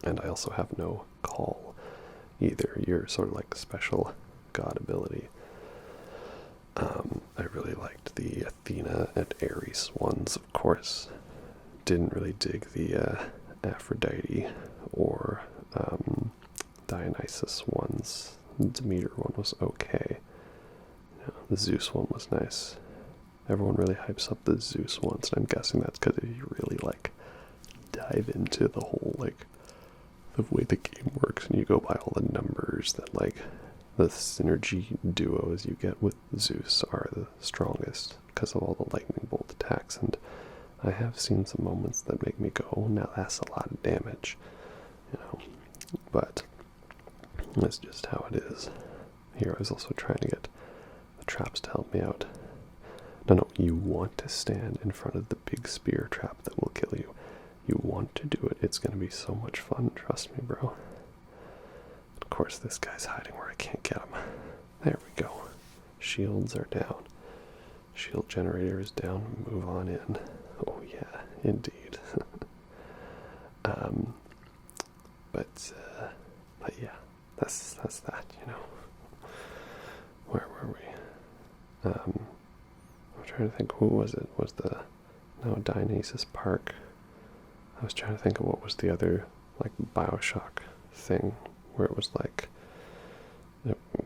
And I also have no call either. You're sort of like special god ability. I really liked the Athena and Ares ones, of course. Didn't really dig the Aphrodite or Dionysus ones. The Demeter one was okay. You know, the Zeus one was nice. Everyone really hypes up the Zeus ones, and I'm guessing that's because if you really like dive into the whole like the way the game works, and you go by all the numbers, that like the synergy duos you get with Zeus are the strongest because of all the lightning bolt attacks. And I have seen some moments that make me go, oh, now that's a lot of damage, you know. But that's just how it is. Here I was also trying to get the traps to help me out. No, you want to stand in front of the big spear trap that will kill you. You want to do it. It's going to be so much fun, trust me, bro. Of course, this guy's hiding where I can't get him. There we go. Shields are down. Shield generator is down. Move on in. Oh yeah, indeed. But yeah, that's that. You know. Where were we? I'm trying to think. Who was it? Dionysus Park. I was trying to think of what was the other like BioShock thing where it was like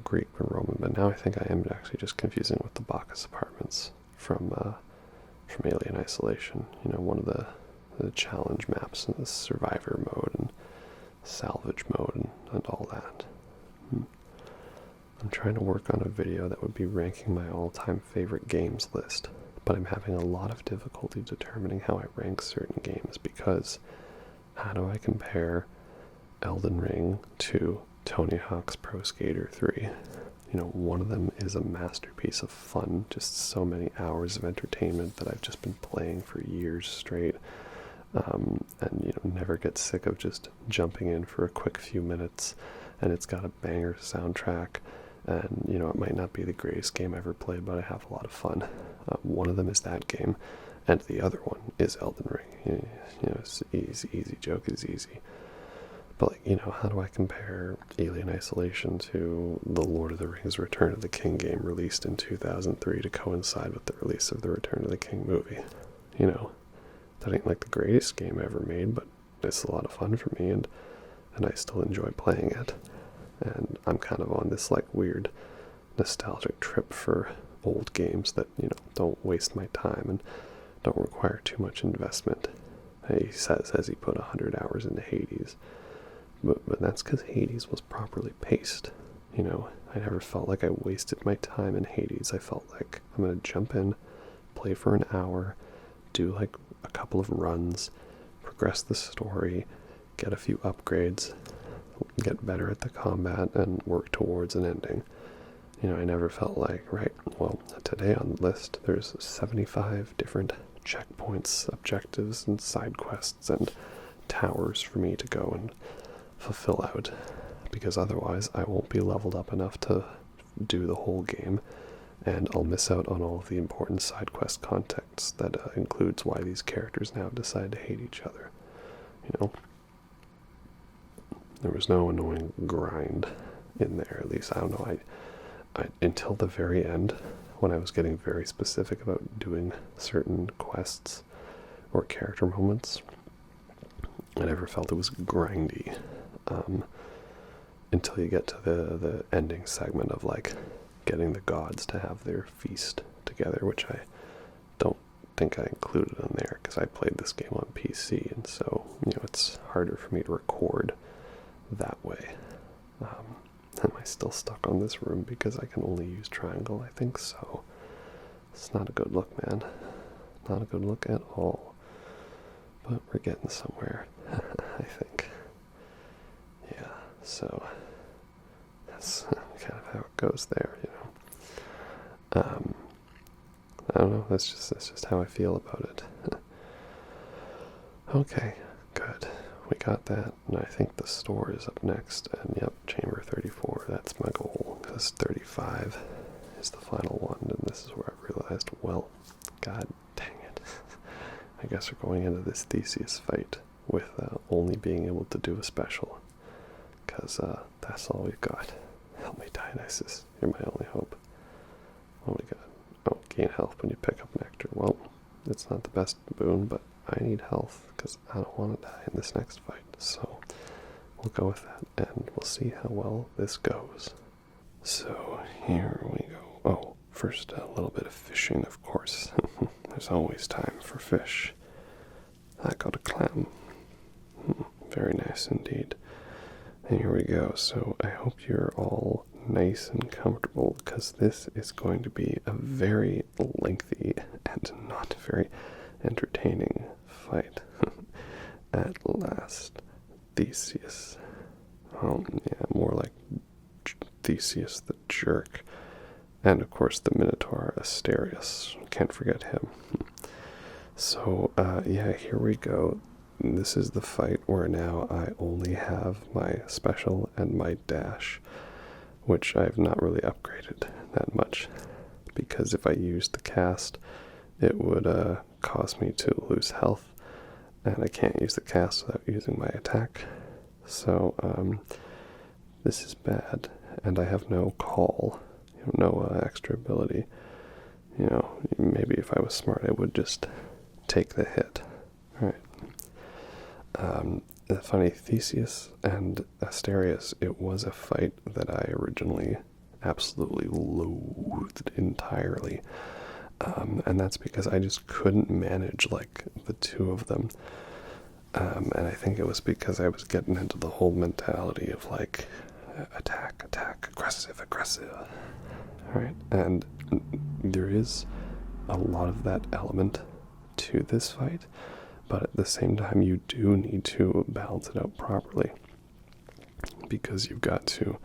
Greek or Roman, but now I think I am actually just confusing with the Bacchus apartments from Alien Isolation. You know, one of the challenge maps and the survivor mode and salvage mode and all that. I'm trying to work on a video that would be ranking my all-time favorite games list, but I'm having a lot of difficulty determining how I rank certain games because how do I compare Elden Ring to Tony Hawk's Pro Skater 3? You know, one of them is a masterpiece of fun, just so many hours of entertainment that I've just been playing for years straight, and you know, never get sick of just jumping in for a quick few minutes, and it's got a banger soundtrack, and you know, it might not be the greatest game I ever played, but I have a lot of fun. One of them is that game, and the other one is Elden Ring. You know, it's easy joke is easy. But, like, you know, how do I compare Alien Isolation to the Lord of the Rings Return of the King game released in 2003 to coincide with the release of the Return of the King movie? You know, that ain't like the greatest game ever made, but it's a lot of fun for me, and I still enjoy playing it. And I'm kind of on this, like, weird nostalgic trip for old games that, you know, don't waste my time and don't require too much investment. He says as he put 100 hours into Hades. But that's because Hades was properly paced. You know, I never felt like I wasted my time in Hades. I felt like I'm going to jump in, play for an hour, do like a couple of runs, progress the story, get a few upgrades, get better at the combat, and work towards an ending. You know, I never felt like, right, well, today on the list, there's 75 different checkpoints, objectives, and side quests, and towers for me to go and fulfill out, because otherwise I won't be leveled up enough to do the whole game, and I'll miss out on all of the important side quest context that includes why these characters now decide to hate each other. You know, there was no annoying grind in there, at least I don't know. I until the very end, when I was getting very specific about doing certain quests or character moments, I never felt it was grindy. Until you get to the ending segment of like getting the gods to have their feast together, which I don't think I included on there because I played this game on PC, and so, you know, it's harder for me to record that way. Am I still stuck on this room because I can only use triangle? I think so. It's not a good look, man. Not a good look at all. But we're getting somewhere, I think. Yeah, so that's kind of how it goes there, you know. don't know. That's just how I feel about it. Okay, good. We got that, and I think the store is up next. And yep, chamber 34. That's my goal. Because 35 is the final one, and this is where I realized, well, god dang it. I guess we're going into this Theseus fight with only being able to do a special. Because that's all we've got. Help me, Dionysus. You're my only hope. Oh my god. Oh, gain health when you pick up nectar. Well, it's not the best boon, but I need health because I don't want to die in this next fight. So we'll go with that, and we'll see how well this goes. So here we go. Oh, first a little bit of fishing, of course. There's always time for fish. I got a clam. Very nice indeed. And here we go. So I hope you're all nice and comfortable, because this is going to be a very lengthy and not very entertaining fight. At last, Theseus. Oh, yeah, more like Theseus the jerk. And of course the Minotaur Asterius. Can't forget him. So, yeah, here we go. This is the fight where now I only have my special and my dash, which I've not really upgraded that much, because if I used the cast, it would cause me to lose health, and I can't use the cast without using my attack. So this is bad, and I have no call, no extra ability. Maybe if I was smart, I would just take the hit. All right. Funny, Thesius and Asterius, it was a fight that I originally absolutely loathed entirely. And that's because I just couldn't manage, like, the two of them. And I think it was because I was getting into the whole mentality of, like, attack, aggressive. Alright, and there is a lot of that element to this fight, but at the same time you do need to balance it out properly, because you've got to,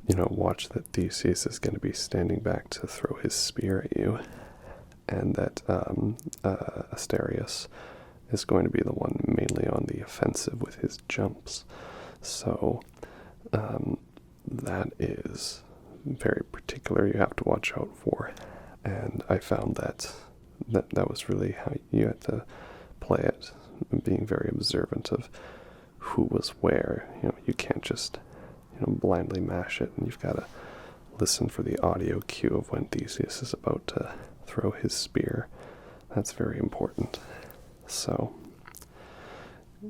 watch that Theseus is going to be standing back to throw his spear at you, and that Asterius is going to be the one mainly on the offensive with his jumps. So that is very particular, you have to watch out for. And I found that was really how you had to play it, being very observant of who was where. You can't just blindly mash it, and you've got to listen for the audio cue of when Theseus is about to throw his spear. That's very important. So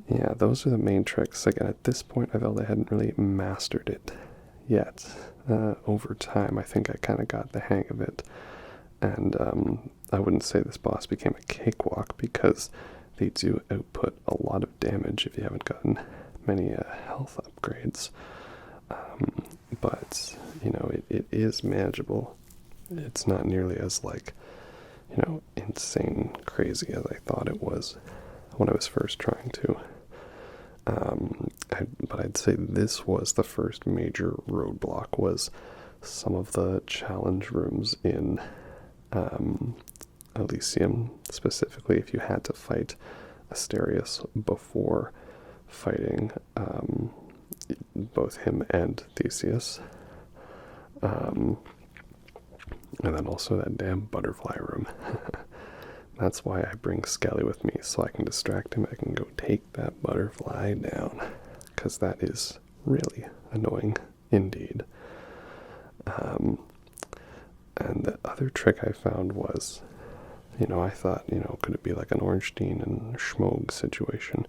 yeah, those are the main tricks. Again, at this point I felt I hadn't really mastered it yet. Over time I think I kind of got the hang of it, and I wouldn't say this boss became a cakewalk, because they do output a lot of damage if you haven't gotten many health upgrades. But it is manageable. It's not nearly as insane crazy as I thought it was when I was first trying to. But I'd say this was the first major roadblock, was some of the challenge rooms in Elysium, specifically if you had to fight Asterius before fighting both him and Theseus. And then also that damn butterfly room. That's why I bring Skelly with me, so I can distract him. I can go take that butterfly down, because that is really annoying indeed. And the other trick I found was, I thought, could it be like an Ornstein and Schmoog situation,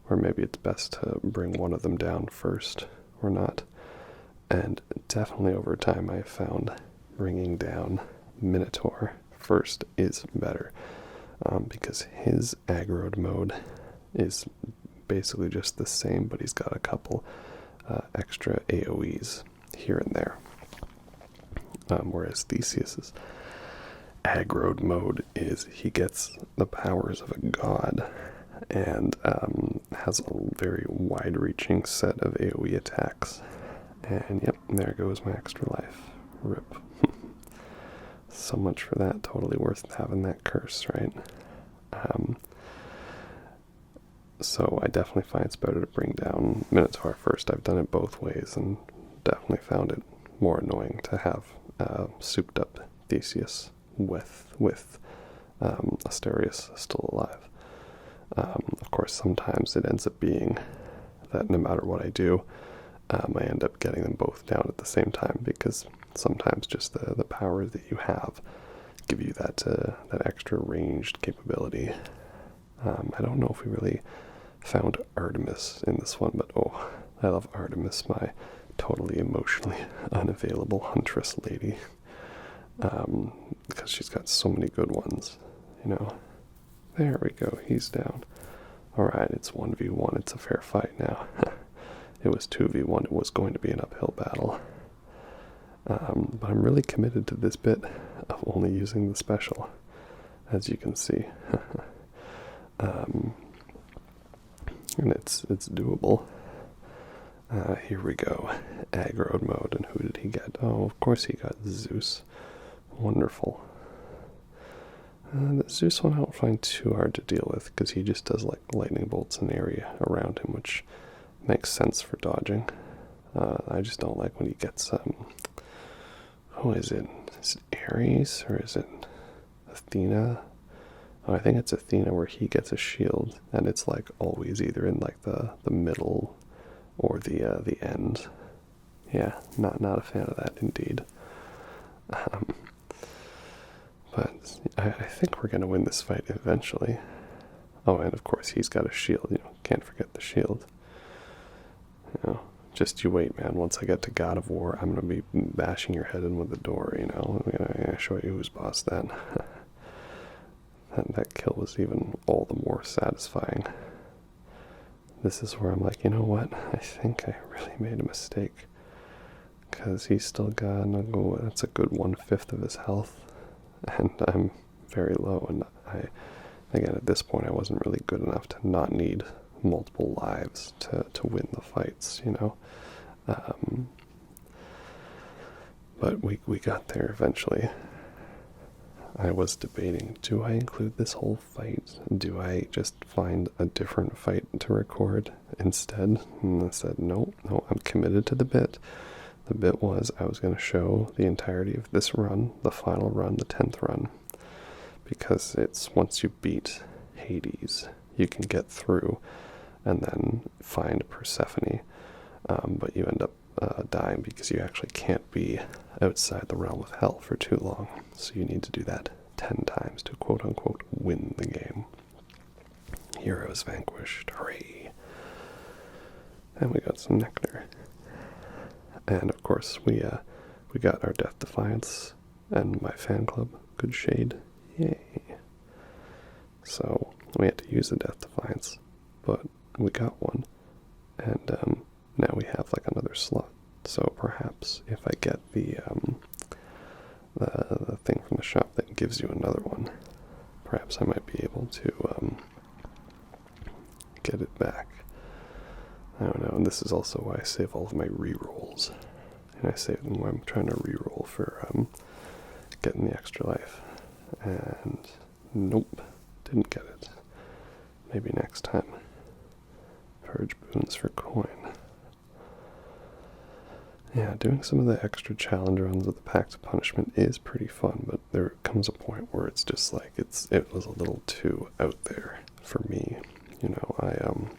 where maybe it's best to bring one of them down first, or not. And definitely over time I found bringing down Minotaur first is better, because his aggroed mode is basically just the same, but he's got a couple extra AoEs here and there. Whereas Theseus's aggroed mode is he gets the powers of a god, and has a very wide-reaching set of AoE attacks. And yep, there goes my extra life. Rip. So much for that. Totally worth having that curse, right? So I definitely find it's better to bring down Minotaur first. I've done it both ways and definitely found it more annoying to have souped up Theseus with Asterius still alive. Of course, sometimes it ends up being that no matter what I do, I end up getting them both down at the same time, because sometimes just the powers that you have give you that extra ranged capability. I don't know if we really found Artemis in this one, but oh, I love Artemis, my totally emotionally unavailable huntress lady, because she's got so many good ones, you know. There we go, he's down. Alright, it's 1v1, it's a fair fight now. It was 2v1, it was going to be an uphill battle. But I'm really committed to this bit of only using the special, as you can see. And it's doable. Here we go. Aggroed mode, and who did he get? Oh, of course he got Zeus. Wonderful. The Zeus one I don't find too hard to deal with, because he just does like lightning bolts in the area around him, which makes sense for dodging. I just don't like when he gets, who is it? Is it Ares, or is it Athena? Oh, I think it's Athena, where he gets a shield, and it's like always either in like the middle or the end. Yeah, not a fan of that indeed. But I think we're gonna win this fight eventually. Oh, and of course he's got a shield. You know, can't forget the shield. You know, just you wait, man. Once I get to God of War, I'm gonna be bashing your head in with the door. You know, I'm gonna show you who's boss then. That kill was even all the more satisfying. This is where I'm like, you know what? I think I really made a mistake, because he's still got, that's a good 1/5 of his health, and I'm very low, and again, at this point I wasn't really good enough to not need multiple lives to win the fights, you know. But we got there eventually. I was debating, do I include this whole fight? Do I just find a different fight to record instead? And I said, no, I'm committed to the bit. The bit was I was going to show the entirety of this run, the final run, the 10th run, because it's once you beat Hades, you can get through and then find Persephone, but you end up dying because you actually can't be outside the realm of hell for too long. So you need to do that 10 times to quote-unquote win the game. Heroes vanquished. Hooray! And we got some nectar. And of course we got our Death Defiance and my fan club. Good shade. Yay! So we had to use the Death Defiance, but we got one. And now we have like another slot. So perhaps if I get the thing from the shop that gives you another one, perhaps I might be able to get it back. I don't know, and this is also why I save all of my rerolls. And I save them when I'm trying to reroll for getting the extra life. And nope, didn't get it. Maybe next time. Purge boons for coin. Yeah, doing some of the extra challenge runs with the Pacts of Punishment is pretty fun, but there comes a point where it's just like, it was a little too out there for me. You know,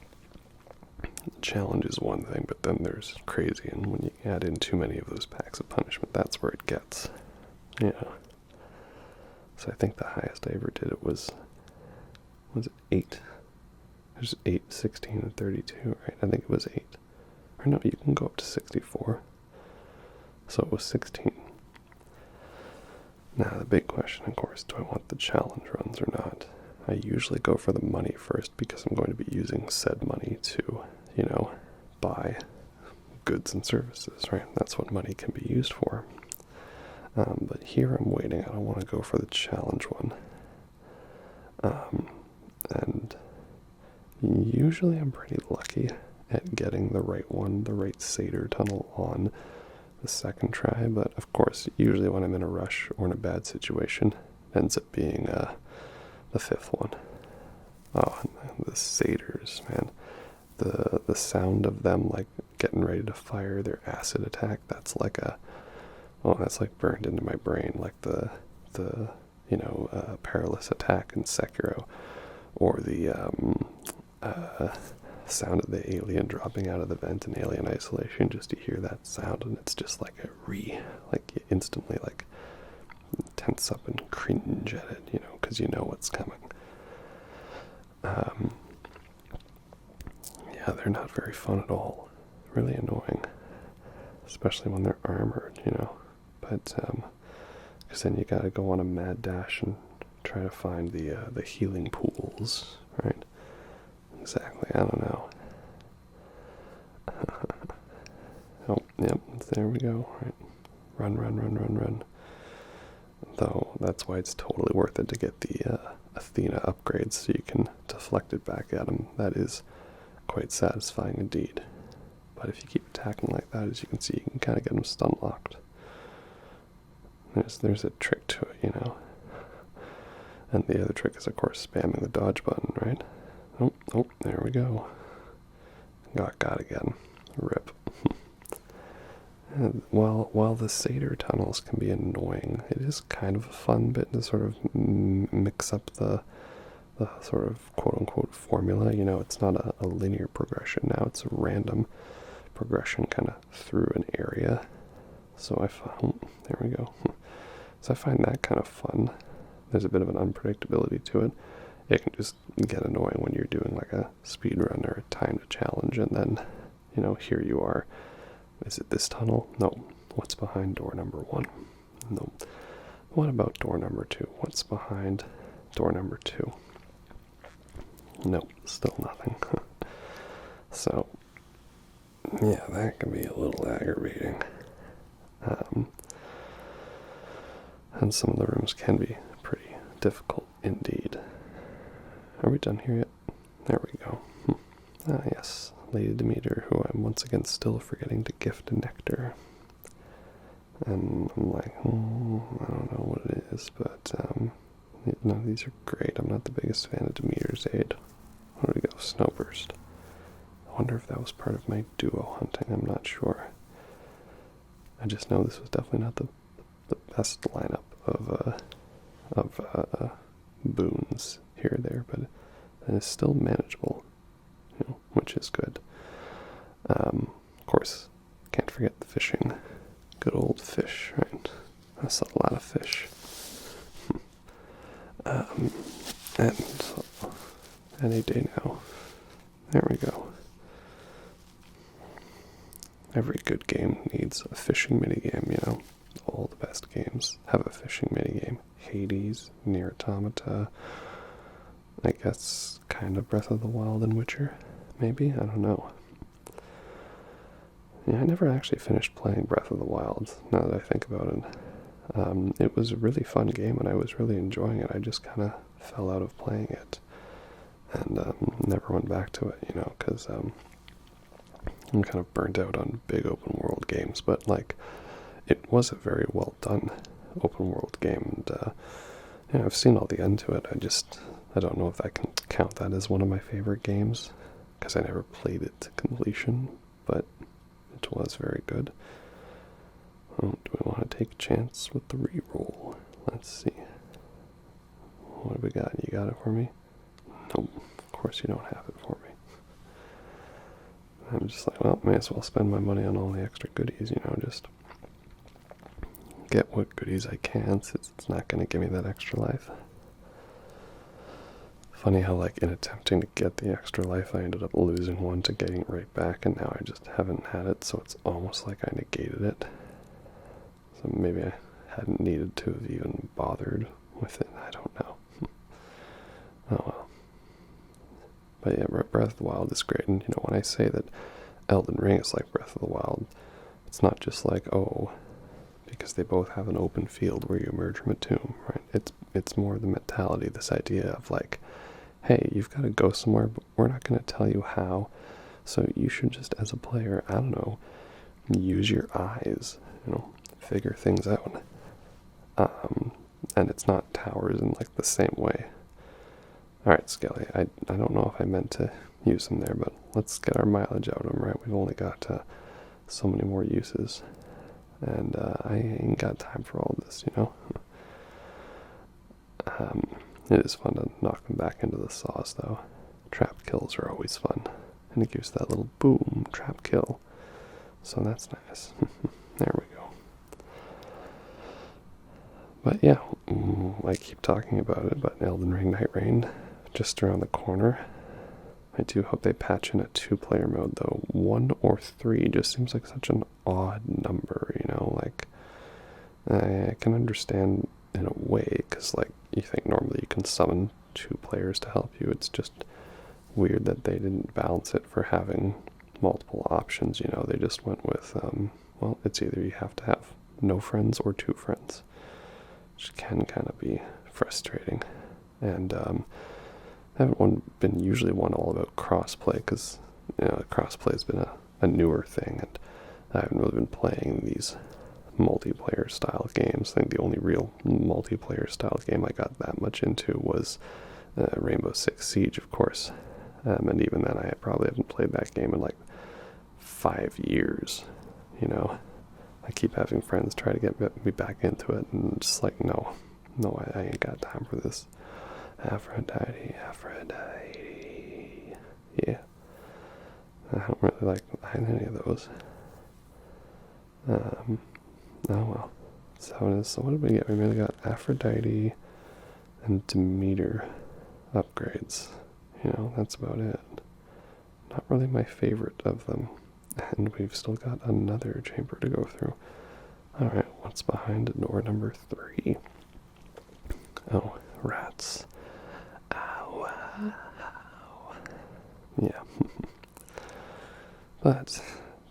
challenge is one thing, but then there's crazy, and when you add in too many of those Pacts of Punishment, that's where it gets. Yeah. So I think the highest I ever did it was it 8? There's 8, 16, and 32, right? I think it was 8. Or no, you can go up to 64. So it was 16. Now the big question, of course, do I want the challenge runs or not? I usually go for the money first, because I'm going to be using said money to, you know, buy goods and services, right? That's what money can be used for. But here I'm waiting. I don't want to go for the challenge one. And usually I'm pretty lucky at getting the right one, the right Satyr tunnel on the second try, but of course, usually when I'm in a rush or in a bad situation, it ends up being the fifth one. Oh, and the satyrs, man. The sound of them like getting ready to fire their acid attack, that's like that's like burned into my brain, like the perilous attack in Sekiro, or the sound of the alien dropping out of the vent in Alien Isolation. Just to hear that sound, and it's just like you instantly like tense up and cringe at it, because you know what's coming. Yeah, they're not very fun at all. Really annoying, especially when they're armored, But because then you gotta go on a mad dash and try to find the healing pools, right? Exactly. I don't know. Oh, yep. There we go. Right. Run. Though that's why it's totally worth it to get the Athena upgrades, so you can deflect it back at them. That is quite satisfying indeed. But if you keep attacking like that, as you can see, you can kind of get them stun locked. There's a trick to it, And the other trick is, of course, spamming the dodge button, right? Oh, there we go. Got again. Rip. And while the satyr tunnels can be annoying, it is kind of a fun bit to sort of mix up the sort of quote-unquote formula. It's not a linear progression now. It's a random progression kind of through an area. So there we go. So I find that kind of fun. There's a bit of an unpredictability to it. It can just get annoying when you're doing like a speed run or a timed challenge, and then, here you are. Is it this tunnel? No. What's behind door number 1? No. What about door number 2? What's behind door number 2? Nope, still nothing. So, yeah, that can be a little aggravating. And some of the rooms can be pretty difficult indeed. Are we done here yet? There we go. Ah, yes. Lady Demeter, who I'm once again still forgetting to gift a nectar. And I'm like, I don't know what it is, but no, these are great. I'm not the biggest fan of Demeter's Aid. Where do we go? Snowburst. I wonder if that was part of my duo hunting. I'm not sure. I just know this was definitely not the best lineup of boons here or there, but it is still manageable, which is good. Of course, can't forget the fishing. Good old fish, right? I saw a lot of fish. And any day now. There we go. Every good game needs a fishing minigame, All the best games have a fishing minigame. Hades, Nier Automata, I guess kind of Breath of the Wild and Witcher, maybe? I don't know. Yeah, I never actually finished playing Breath of the Wild, now that I think about it. It was a really fun game, and I was really enjoying it. I just kind of fell out of playing it, and never went back to it, because I'm kind of burnt out on big open world games, but it was a very well done open world game, and I've seen all the end to it. I don't know if I can count that as one of my favorite games, because I never played it to completion, but it was very good. Do we want to take a chance with the reroll? Let's see. What have we got? You got it for me? Nope, of course you don't have it for me. I'm just like, well, may as well spend my money on all the extra goodies, just get what goodies I can, since it's not going to give me that extra life. Funny how, in attempting to get the extra life, I ended up losing one to getting it right back, and now I just haven't had it, so it's almost like I negated it. So maybe I hadn't needed to have even bothered with it, I don't know. Oh well. But yeah, Breath of the Wild is great, and when I say that Elden Ring is like Breath of the Wild, it's not just because they both have an open field where you emerge from a tomb, right? It's more the mentality, this idea of hey, you've got to go somewhere, but we're not going to tell you how, so you should just, as a player, I don't know, use your eyes figure things out. And it's not towers in like the same way. Alright, Skelly, I don't know if I meant to use them there, but let's get our mileage out of them, right? We've only got so many more uses. And I ain't got time for all this, It is fun to knock them back into the saws, though. Trap kills are always fun. And it gives that little boom, trap kill. So that's nice. There we go. But yeah, I keep talking about it, but Elden Ring Night Rain, just around the corner. I do hope they patch in a 2-player mode, though. 1 or 3 just seems like such an odd number, like, I can understand in a way, because, like, you think normally you can summon 2 players to help you. It's just weird that they didn't balance it for having multiple options, They just went with, well, it's either you have to have no friends or 2 friends, which can kind of be frustrating. And I haven't been usually one all about crossplay, because crossplay has been a newer thing, and I haven't really been playing these multiplayer style games. I think the only real multiplayer style game I got that much into was Rainbow Six Siege, of course. And even then, I probably haven't played that game in like 5 years. I keep having friends try to get me back into it, and just like, no, I ain't got time for this. Aphrodite. Yeah. I don't really like any of those. Oh well. So what did we get? We mainly got Aphrodite and Demeter upgrades. That's about it. Not really my favorite of them. And we've still got another chamber to go through. Alright, what's behind door number 3? Oh, rats. Ow. Yeah. But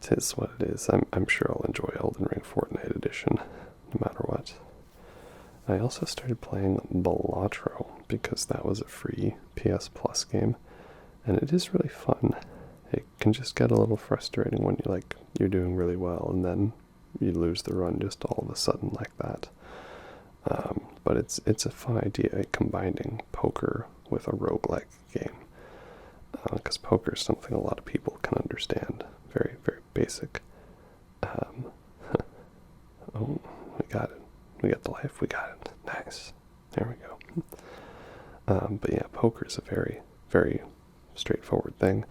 'tis what it is. I'm sure I'll enjoy Elden Ring Fortnite Edition, no matter what. I also started playing Balatro, because that was a free PS Plus game, and it is really fun. It can just get a little frustrating when you're doing really well, and then you lose the run just all of a sudden like that. But it's a fun idea, combining poker with a roguelike game. Because poker is something a lot of people can understand. Very, very basic. Oh, we got it. We got the life. We got it. Nice. There we go. But yeah, poker is a very, very straightforward thing.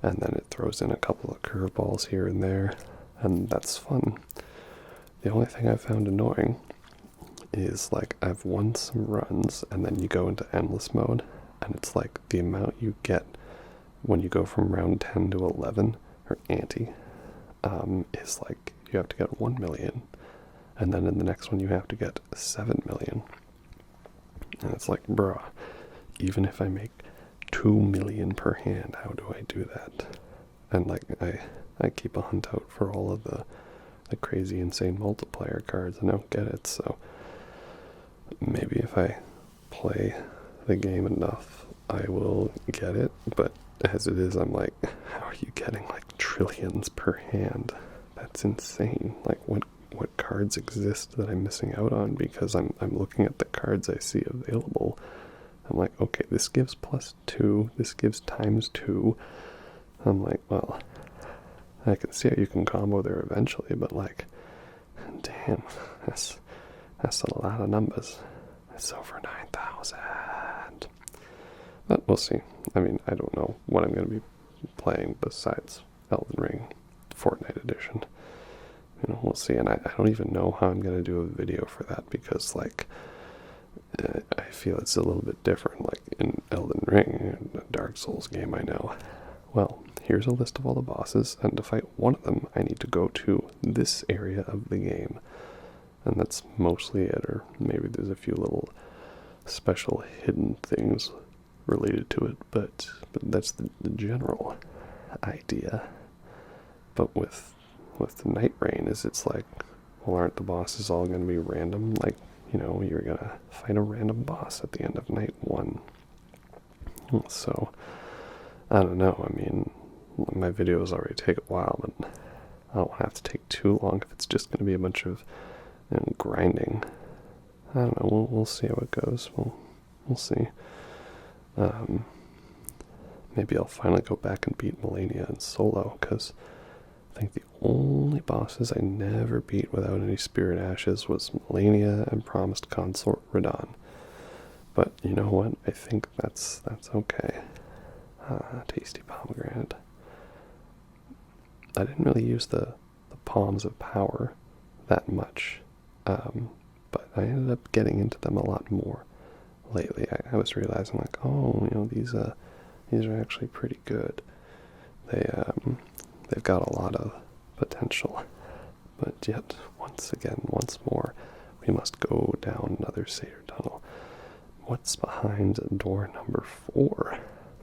And then it throws in a couple of curveballs here and there. And that's fun. The only thing I've found annoying is, like, I've won some runs, and then you go into endless mode, and it's like the amount you get when you go from round 10 to 11, or ante, is like you have to get 1 million, and then in the next one you have to get 7 million. And it's like, bruh, even if I make 2 million per hand, how do I do that? And like, I keep a hunt out for all of the crazy insane multiplier cards, and I don't get it, so maybe if I play the game enough, I will get it. But as it is, I'm like, how are you getting like trillions per hand? That's insane. Like, what cards exist that I'm missing out on? Because I'm looking at the cards I see available. I'm like, okay, this gives +2, this gives ×2. I'm like, well, I can see how you can combo there eventually, but like, damn, that's a lot of numbers. It's over 9,000. But we'll see. I mean, I don't know what I'm going to be playing besides Elden Ring Fortnite Edition. We'll see. And I don't even know how I'm going to do a video for that, because like, I feel it's a little bit different. Like in Elden Ring, a Dark Souls game, I know. Well, here's a list of all the bosses, and to fight one of them, I need to go to this area of the game. And that's mostly it, or maybe there's a few little special hidden things related to it, but that's the general idea. But with the Night Rain, it's like, well, aren't the bosses all going to be random? Like, you're going to fight a random boss at the end of night 1. So, I don't know. I mean, my videos already take a while, but don't have to take too long if it's just going to be a bunch of grinding. I don't know. We'll see how it goes. We'll see. Maybe I'll finally go back and beat Melania in solo, because I think the only bosses I never beat without any Spirit Ashes was Melania and Promised Consort Radon. But you know what? I think that's okay. Tasty pomegranate. I didn't really use the palms of power that much, but I ended up getting into them a lot more lately. I was realizing, like, oh, these are actually pretty good. They've got a lot of potential, but yet once more, we must go down another Satyr tunnel. What's behind door number 4?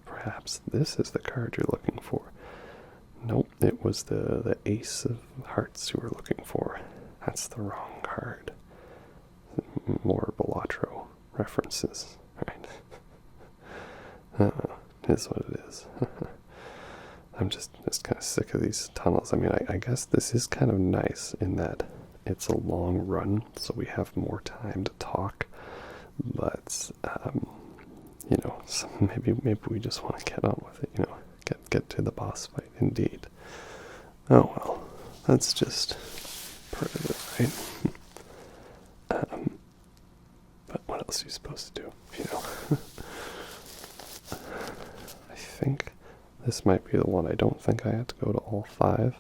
Perhaps this is the card you're looking for. Nope, it was the Ace of Hearts you were looking for. That's the wrong card. More Balatro references, right? It is what it is. I'm just kind of sick of these tunnels. I mean, I guess this is kind of nice in that it's a long run, so we have more time to talk. But, so maybe we just want to get on with it, get to the boss fight, indeed. Oh well, that's just part of it, right? But what else are you supposed to do, I think this might be the one. I don't think I have to go to all 5,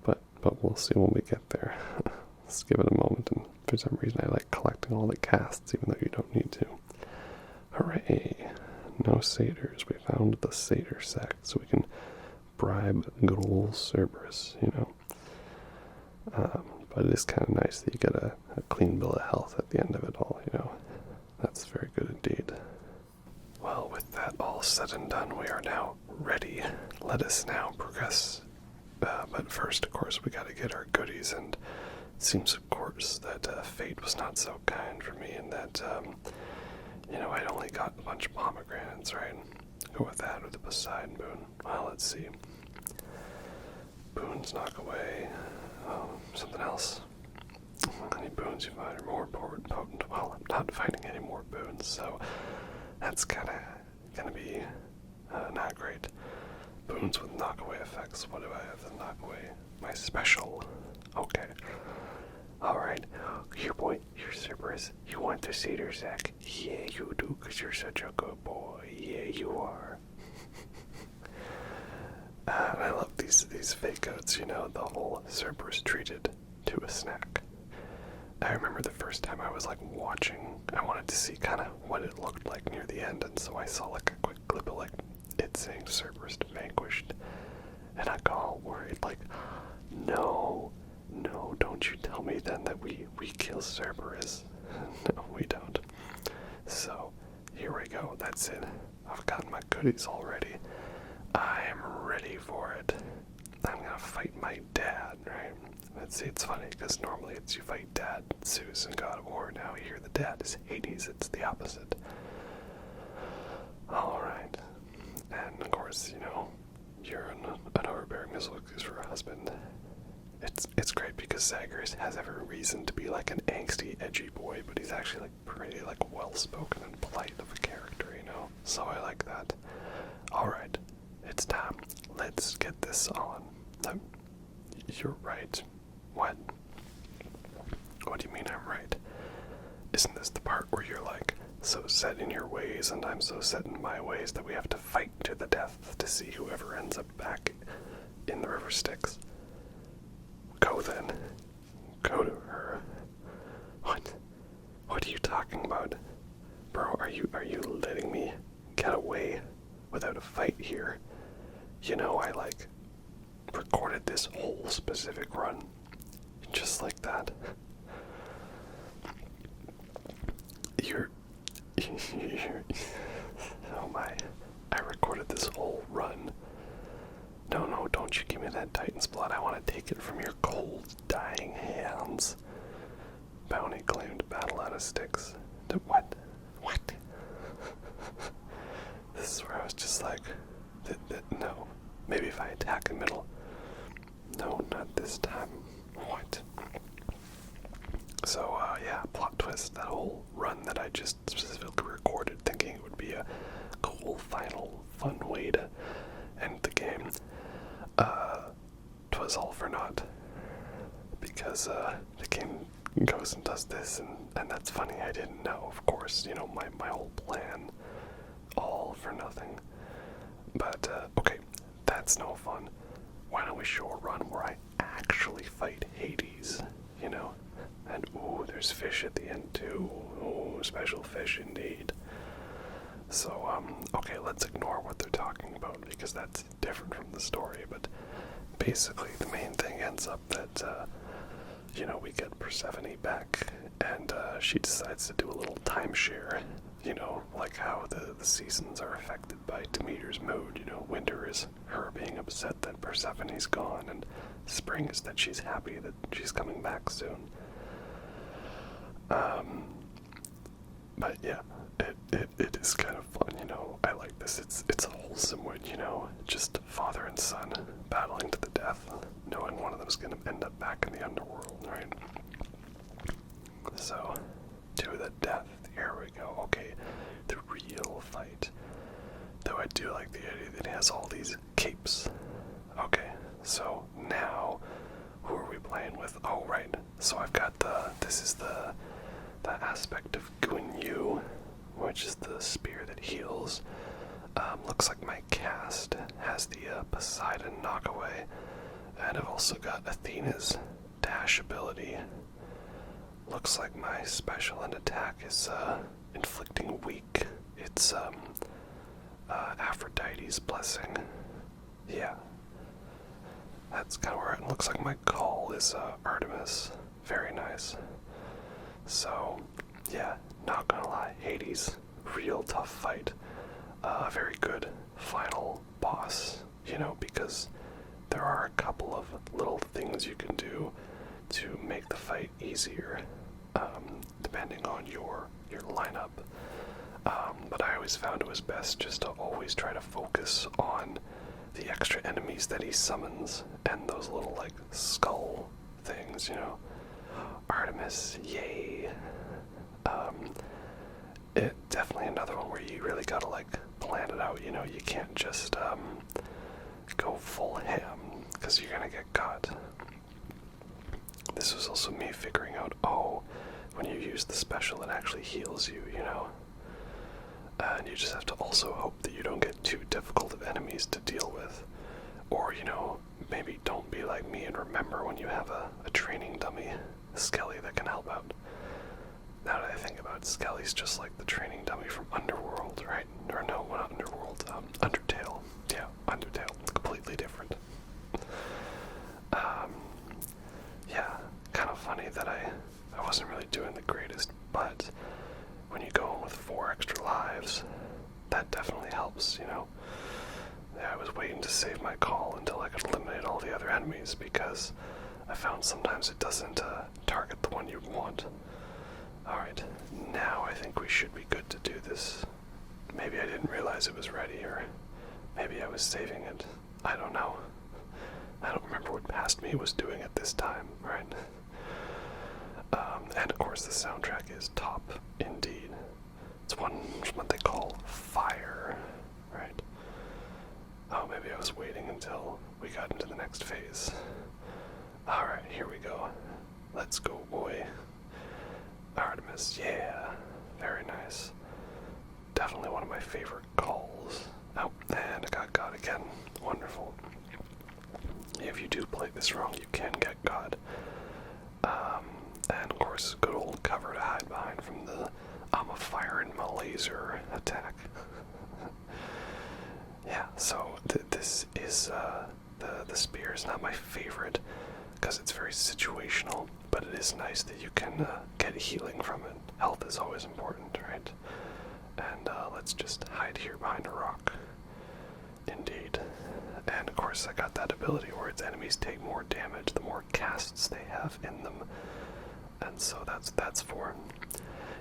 but we'll see when we get there. Let's give it a moment, and for some reason I like collecting all the casts, even though you don't need to. Hooray! No satyrs. We found the satyr sect, so we can bribe good old Cberus, But it is kind of nice that you get a clean bill of health at the end of it all, That's very good indeed. Well, with that all said and done, we are now ready. Let us now progress. But first, of course, we gotta get our goodies, and it seems, of course, that fate was not so kind for me, and that, I'd only got a bunch of pomegranates, right? Go with that, or the Poseidon boon. Well, let's see. Boons knock away. Something else. Any boons you find are more potent. Well, I'm not finding any more boons, so that's kind of gonna be not great. Boons with knockaway effects. What do I have to knock away? My special. Okay. Alright. Here, boy. Here's Cberus. You want the satyr sack? Yeah, you do, because you're such a good boy. Yeah, you are. I love these fake outs, the whole Cberus treated to a snack. I remember the first time I was watching, I wanted to see kind of what it looked like near the end, and so I saw a quick clip of it saying Cberus vanquished, and I got all worried, no, don't you tell me then that we kill Cberus. No, we don't. So, here we go, that's it. I've gotten my goodies already. I am ready for it. I'm gonna fight my dad, right? Let's see, it's funny, because normally it's you fight Dad, Zeus, and God of War. Now here the dad is Hades, it's the opposite. Alright. And of course, you're an overbearing missile for a husband. It's great because Cberus has every reason to be an angsty, edgy boy, but he's actually pretty well-spoken and polite of a character, So I like that. Alright, it's time. Let's get this on. You're right. What? What do you mean I'm right? Isn't this the part where you're so set in your ways and I'm so set in my ways that we have to fight to the death to see whoever ends up back in the river Styx? Go then. Go to her. What? What are you talking about? Bro, are you letting me get away without a fight here? I recorded this whole specific run just like that. You're oh my, I recorded this whole run. No, don't you give me that Titan's blood. I want to take it from your cold, dying hands. Bounty claimed battle out of Styx. What? This is where I was just no. Maybe if I attack in middle. No. this time. What? So, yeah, plot twist. That whole run that I just specifically recorded thinking it would be a cool, final, fun way to end the game. 'Twas all for naught. Because, the game goes and does this, and that's funny. I didn't know, of course. You know, my whole plan, all for nothing. But, okay, that's no fun. Why don't we show a run where I actually fight Hades, you know? And, ooh, there's fish at the end, too. Ooh, special fish indeed. So, okay, let's ignore what they're talking about, because that's different from the story, but basically the main thing ends up that, you know, we get Persephone back, and, she decides to do a little timeshare, you know, like how the seasons are affected by Demeter's mood. You know, winter is her being upset that Persephone's gone, and spring is that she's happy that she's coming back soon. But yeah, it is kind of fun, you know. I like this. It's a wholesome one, you know, just father and son battling to the death, knowing one of them's gonna end up back in the underworld, right? So, to the death. Here we go. Okay, the real fight. Though I do like the idea that it has all these capes. Okay, so now, who are we playing with? Oh, right. So I've got this is the aspect of Guan Yu, which is the spear that heals. Looks like my cast has the Poseidon knockaway, and I've also got Athena's dash ability. Looks like my special and attack is inflicting weak. It's Aphrodite's blessing. Yeah. That's kind of where it looks like my call is Artemis. Very nice. So, yeah, not gonna lie, Hades, real tough fight. Very good final boss, you know, because there are a couple of little things you can do to make the fight easier, depending on your lineup. But I always found it was best just to always try to focus on the extra enemies that he summons and those little, like, skull things, you know. Artemis, yay. It definitely another one where you really gotta, like, plan it out, you know. You can't just go full ham, because you're gonna get caught. This was also me figuring out, oh, when you use the special it actually heals you, you know. And you just have to also hope that you don't get too difficult of enemies to deal with. Or, you know, maybe don't be like me and remember when you have a training dummy, Skelly, that can help out. Now that I think about it, Skelly's just like the training dummy from Underworld, right? Or no, not Underworld, Undertale. Yeah, Undertale. Completely different. Yeah, kind of funny that I wasn't really doing the greatest, but when you go in with 4 extra lives, that definitely helps, you know. Yeah, I was waiting to save my call until I could eliminate all the other enemies, because I found sometimes it doesn't target the one you want. Alright, now I think we should be good to do this. Maybe I didn't realize it was ready, or maybe I was saving it. I don't know. I don't remember what past me was doing at this time, right? And of course the soundtrack is top indeed. It's what they call fire, right? Oh, maybe I was waiting until we got into the next phase. Alright, here we go. Let's go, boy. Artemis, yeah. Very nice. Definitely one of my favorite calls. Oh, and I got God again. Wonderful. If you do play this wrong, you can get God. And of course, good old cover to hide behind from the I'm a fire and my laser attack. Yeah, so this is the spear is not my favorite because it's very situational, but it is nice that you can get healing from it. Health is always important, right? And let's just hide here behind a rock. Indeed. And of course I got that ability where its enemies take more damage the more casts they have in them. And so that's for,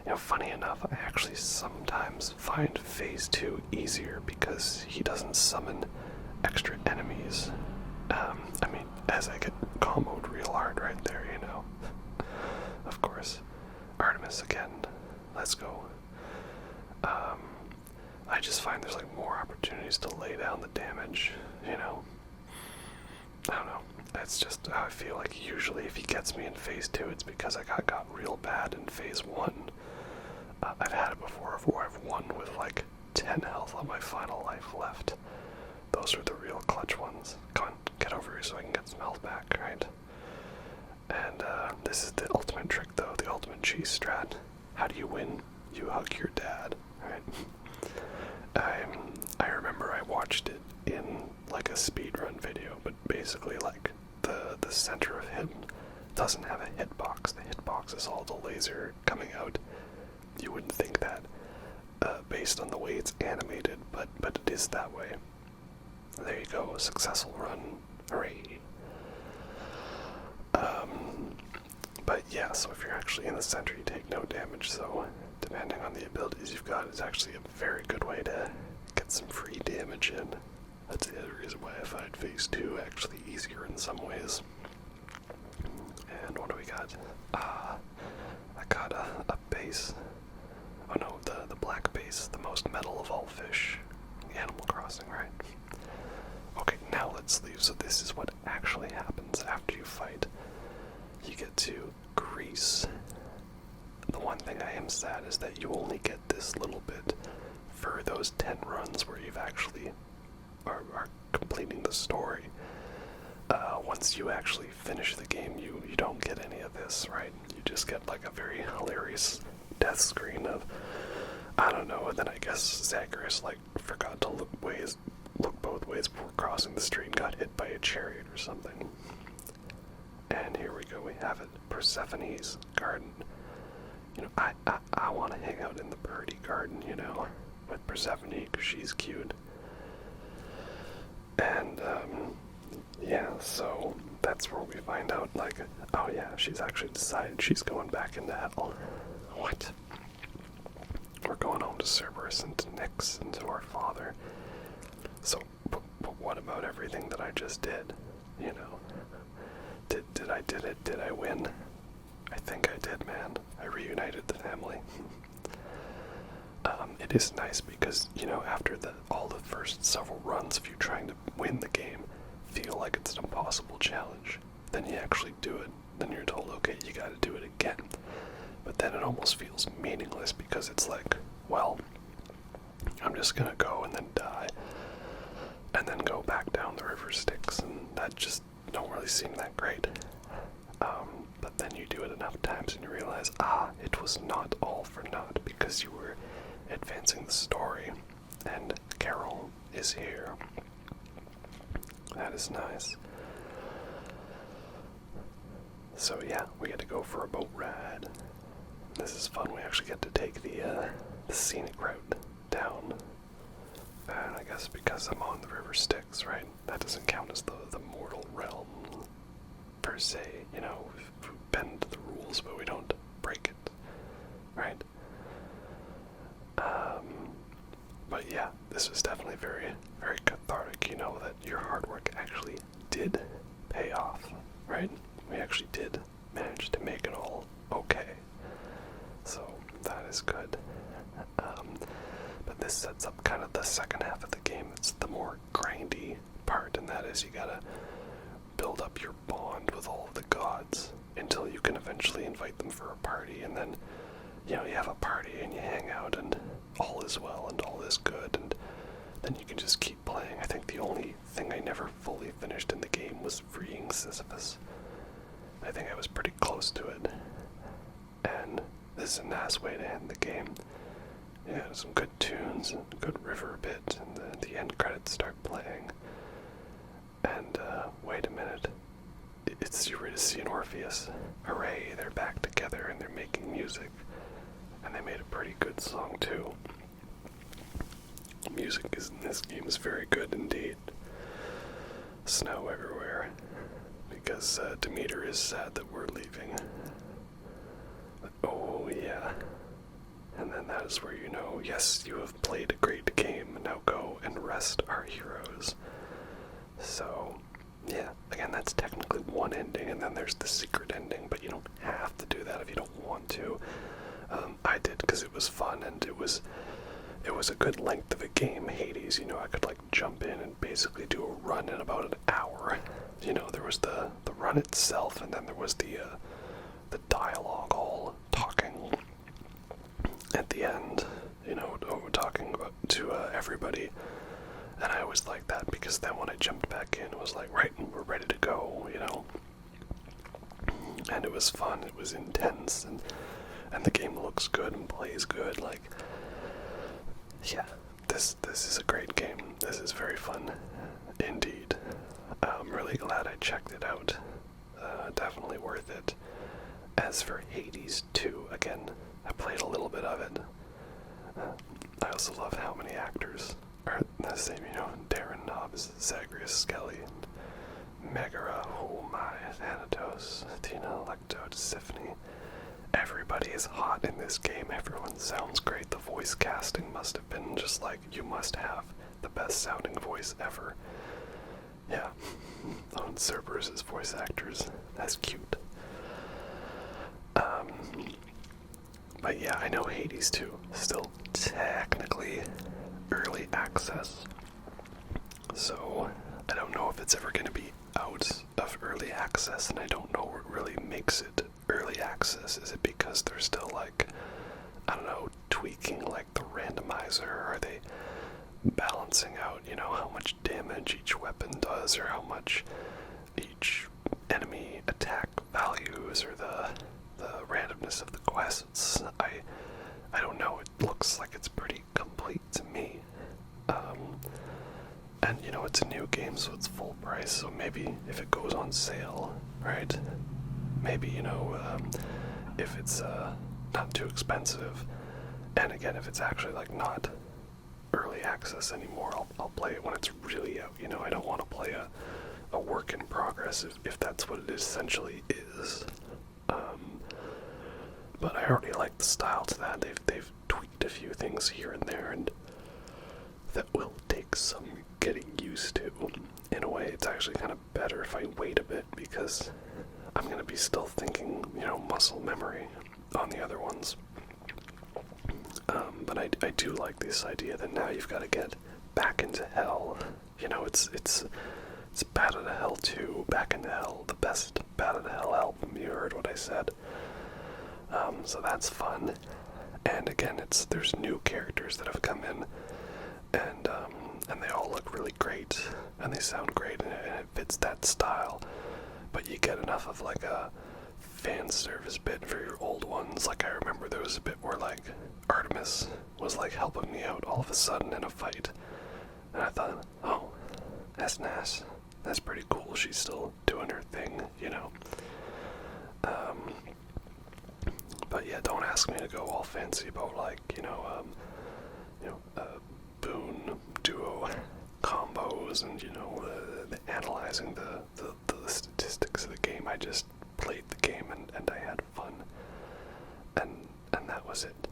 you know, funny enough, I actually sometimes find phase 2 easier because he doesn't summon extra enemies. I mean, as I get comboed real hard right there, you know. Of course. Artemis again. Let's go. I just find there's like more opportunities to lay down the damage, you know. I don't know. That's just how I feel like usually if he gets me in phase 2, it's because I got real bad in phase 1. I've had it before where I've won with like 10 health on my final life left. Those are the real clutch ones. Come on, get over here so I can get some health back, right? And this is the ultimate trick though, the ultimate cheese strat. How do you win? You hug your dad, right? I remember I watched it in like a speedrun video, but basically like the center of him doesn't have a hitbox. The hitbox is all the laser coming out. You wouldn't think that based on the way it's animated, but it is that way. There you go, a successful run. Hooray. But yeah, so if you're actually in the center, you take no damage, so depending on the abilities you've got, it's actually a very good way to get some free damage in. That's the other reason why I find phase 2 actually easier in some ways. And what do we got? I got a base. Oh no, the black base, the most metal of all fish. Animal Crossing, right? Okay, now let's leave. So this is what actually happens after you fight. You get to Greece. The one thing I am sad is that you only get this little bit for those 10 runs where you've actually are completing the story. Once you actually finish the game, you don't get any of this, right? You just get like a very hilarious death screen of, I don't know, and then I guess Cberus like forgot to look both ways before crossing the street and got hit by a chariot or something. And here we go, we have it, Persephone's garden. You know, I want to hang out in the birdie garden, you know, with Persephone, because she's cute. And, yeah, so that's where we find out, like, oh yeah, she's actually decided she's going back into hell. What? We're going home to Cberus and to Nyx and to our father. So, but what about everything that I just did? You know? Did I win? I think I did, man. I reunited the family. It is nice because, you know, after all the first several runs of you trying to win the game feel like it's an impossible challenge, then you actually do it. Then you're told, okay, you gotta do it again. But then it almost feels meaningless because it's like, well, I'm just gonna go and then die, and then go back down the river Styx, and that just don't really seem that great. But then you do it enough times and you realize, it was not all for naught because you were advancing the story, and Carol is here. That is nice. So yeah, we get to go for a boat ride. This is fun. We actually get to take the scenic route down. And I guess because I'm on the river Styx, right? That doesn't count as the mortal realm per se. You know, we bend the rules, but we don't break it, right? But yeah, this was definitely very, very cathartic. You know that your hard work actually did pay off, right? We actually did manage to make it all okay. So that is good. But this sets up kind of the second half of the game. It's the more grindy part, and that is you gotta build up your bond with all of the gods until you can eventually invite them for a party, and then, you know, you have a party and you hang out and all is well and all is good, and then you can just keep playing. I think the only thing I never fully finished in the game was freeing Sisyphus. I think I was pretty close to it. And this is a nice way to end the game. Yeah, some good tunes and good river bit, and the end credits start playing. And, wait a minute. It's Eurydice and Orpheus. Hooray, they're back together and they're making music. And they made a pretty good song, too. Music in this game is very good indeed. Snow everywhere. Because Demeter is sad that we're leaving. But, oh, yeah. And then that is where you know, yes, you have played a great game, now go and rest our heroes. So, Yeah, again, that's technically one ending, and then there's the secret ending, but you don't have to do that if you don't want to. I did because it was fun, and it was a good length of a game. Hades, I could like jump in and basically do a run in about an hour. There was the run itself, and then there was the dialogue, all talking at the end. Talking to everybody. And I always liked that because then when I jumped back in, it was like, right, we're ready to go, And it was fun, it was intense, and the game looks good and plays good. Like, yeah, this is a great game. This is very fun, indeed. I'm really glad I checked it out. Definitely worth it. As for Hades 2, again, I played a little bit of it. I also love how many actors are the same, Darren Nobbs, Cberus, Skelly, and Megara, oh my, Thanatos, Athena, Lecto, Tisiphone. Everybody is hot in this game. Everyone sounds great. The voice casting must have been just like, you must have the best sounding voice ever. Yeah, and Cberus' voice actors, that's cute. But yeah, I know Hades 2 still technically early access, so I don't know if it's ever going to be out of early access, and I don't know what really makes it early access. Is it because they're still like, I don't know, tweaking like the randomizer? Are they balancing out, how much damage each weapon does, or how much each enemy attack values, or the randomness of the quests? I don't know. It looks like it's pretty complete to me. And it's a new game, so it's full price, so maybe if it goes on sale, right? Maybe, if it's not too expensive, and again, if it's actually like not early access anymore, I'll play it when it's really out. I don't want to play a work in progress if that's what it essentially is. But I already like the style to that. They've tweaked a few things here and there, and that will take some getting used to. In a way, it's actually kind of better if I wait a bit, because I'm going to be still thinking, muscle memory on the other ones. But I do like this idea that now you've got to get back into hell. It's Bat of Hell 2, Back into Hell, the best Bat of Hell album. You heard what I said. So that's fun. And again, there's new characters that have come in, and they all look really great, and they sound great, and it fits that style. But you get enough of like a fan service bit for your old ones. Like, I remember there was a bit where like Artemis was like helping me out all of a sudden in a fight, and I thought, oh, that's nice. That's pretty cool. She's still doing her thing, But yeah, don't ask me to go all fancy about like, Boon duo combos and, the analyzing the statistics of the game. I just played the game and I had fun. And that was it.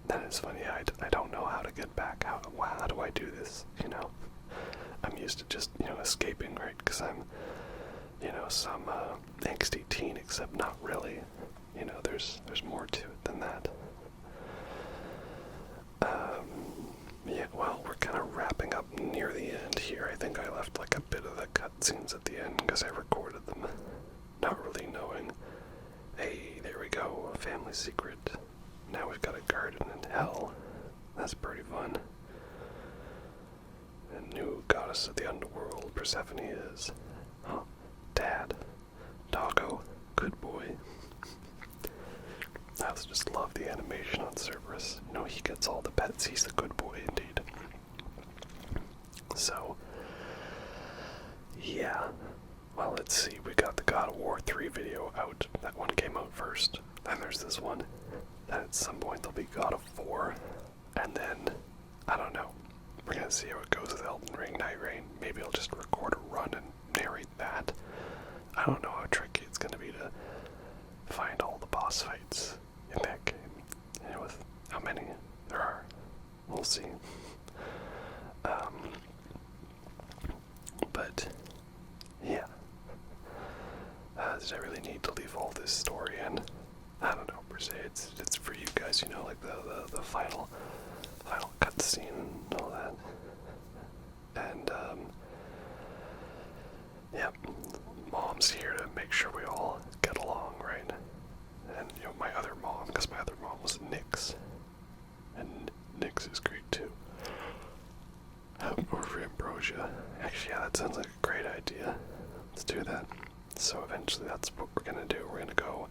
And it's funny, I don't know how to get back. How do I do this, I'm used to just, escaping, right? Because I'm, some angsty teen, except not really. There's more to it than that. Yeah, well, we're kind of wrapping up near the end here. I think I left like a bit of the cutscenes at the end because I recorded them, not really knowing. Hey, there we go, a family secret. Now we've got a garden in hell. That's pretty fun. A new goddess of the underworld, Persephone is. Huh, Dad. Doggo. Good boy. I also just love the animation on Cberus. He gets all the pets. He's the good boy indeed. So, yeah. Well, let's see. We got the God of War 3 video out. That one came out first. Then there's this one. Then at some point there'll be God of 4. And then, I don't know. We're gonna see how it goes with Elden Ring Night Rain. Maybe I'll just record a run and narrate that. I don't know how tricky it's gonna be to find all the boss fights in that game. With how many there are. We'll see. But did I really need to leave all this story in? I don't know, per se. It's for you guys, you know, like the final cutscene and all that. And, yeah, Mom's here to make sure we all get along, right? And, you know, my other mom, because my other mom was Nyx. And Nyx is great, too. Or for Ambrosia. Actually, yeah, that sounds like a great idea. Let's do that. So eventually that's what we're gonna do. We're gonna go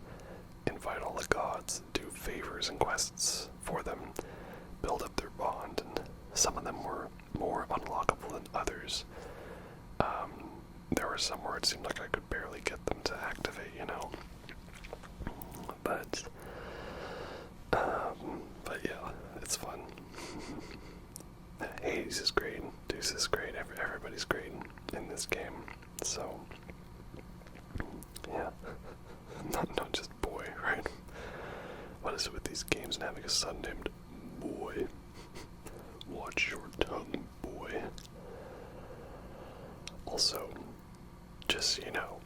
invite all the gods, do favors and quests for them, build up their bond, and some of them were more unlockable than others. There were some where it seemed like I could barely get them to activate, you know. But yeah, it's fun. Hades is great, Deuce is great, everybody's great in this game, so, yeah, not just boy, right? What is it with these games and having a son named Boy? Watch your tongue, boy. Also, just so you know,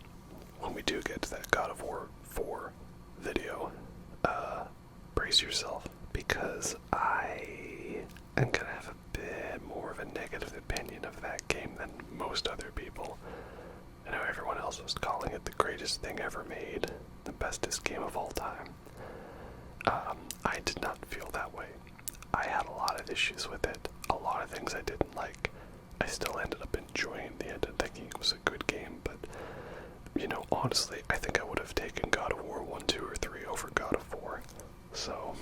when we do get to that God of War 4 video, brace yourself, because I am gonna have a bit more of a negative opinion of that game than most other people. I know everyone else was calling it the greatest thing ever made, the bestest game of all time. I did not feel that way. I had a lot of issues with it, a lot of things I didn't like. I still ended up enjoying the end and thinking it was a good game, but, you know, honestly, I think I would have taken God of War 1, 2, or 3 over God of 4. So,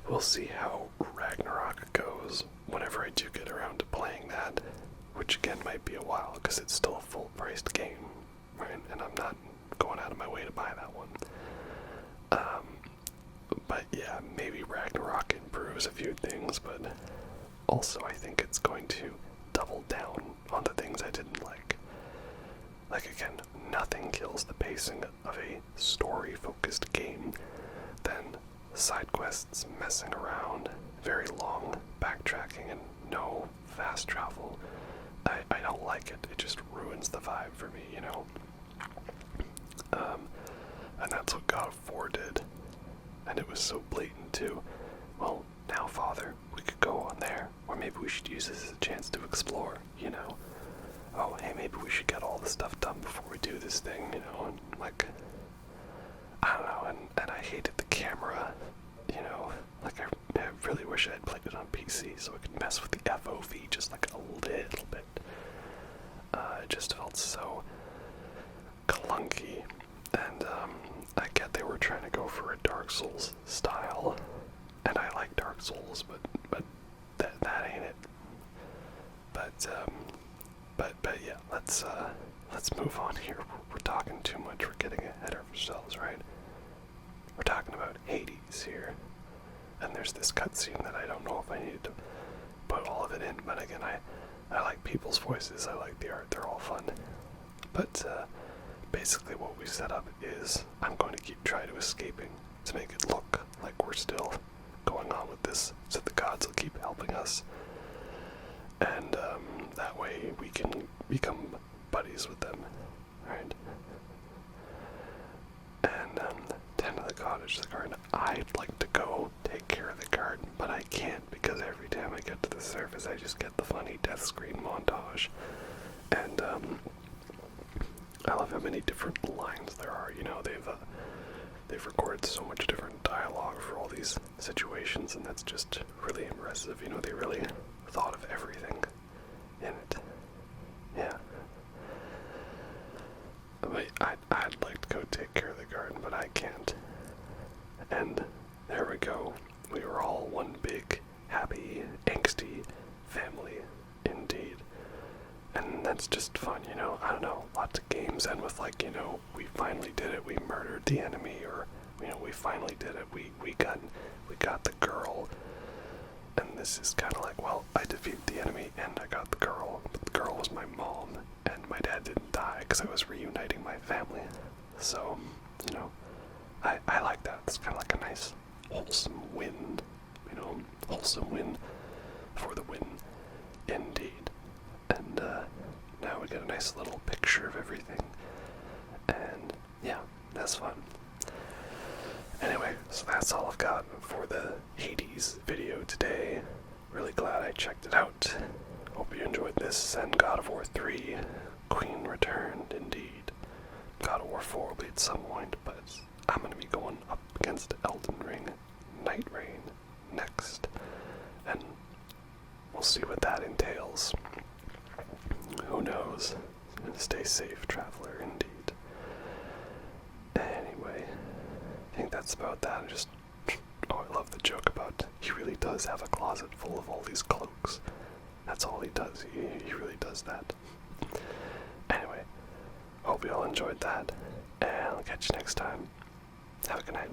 we'll see how Ragnarok goes whenever I do get around to playing that, which again might be a while, because it's still a full-priced game, right? And I'm not going out of my way to buy that one. But yeah, maybe Ragnarok improves a few things, but also I think it's going to double down on the things I didn't like. Like, again, nothing kills the pacing of a story-focused game than side quests, messing around, very long backtracking, and no fast travel. I don't like it. It just ruins the vibe for me, you know? And that's what God of 4 did. And it was so blatant, too. Well, now, Father, we could go on there. Or maybe we should use this as a chance to explore, you know? Oh, hey, maybe we should get all the stuff done before we do this thing, you know? And, like, I don't know, and I hated the camera, you know? Like, I really wish I had played it on PC so I could mess with the FOV just, like, a little bit. It just felt so clunky. And, I get they were trying to go for a Dark Souls style, and I like Dark Souls, but that ain't it. But yeah, let's move on here. We're talking too much. We're getting ahead of ourselves, right? We're talking about Hades here, and there's this cutscene that I don't know if I needed to put all of it in, but again, I like people's voices. I like the art. They're all fun. But basically what we set up is I'm going to keep trying to escaping to make it look like we're still going on with this, so the gods will keep helping us, and that way we can become buddies with them, right? And tend to the cottage, the garden. I'd like to go take care of the garden, but I can't, because every time I get to the surface I just get the funny death screen montage. And I love how many different lines there are. You know, they've recorded so much different dialogue for all these situations, and that's just really impressive. You know, they really thought of everything in it. Yeah. I'd like to go take care of the garden, but I can't. And there we go. We were all one big, happy, angsty family, indeed. And that's just fun, you know? I don't know, lots of games end with, like, you know, we finally did it, we murdered the enemy, or, you know, we finally did it, we got the girl. And this is kind of like, well, I defeated the enemy and I got the girl, but the girl was my mom, and my dad didn't die because I was reuniting my family. So, you know, I like that. It's kind of like a nice, wholesome win, you know, wholesome win for the win, indeed. And now we get a nice little picture of everything. And yeah, that's fun. Anyway, so that's all I've got for the Hades video today. Really glad I checked it out. Hope you enjoyed this, and God of War 3, Queen returned indeed. God of War 4 will be at some point, but I'm going to be going up against Elden Ring, Night Rain next, and we'll see what that entails. Who knows? Stay safe, traveler, indeed. Anyway, I think that's about that. Oh, I love the joke about he really does have a closet full of all these cloaks. That's all he does. He really does that. Anyway, hope you all enjoyed that, and I'll catch you next time. Have a good night.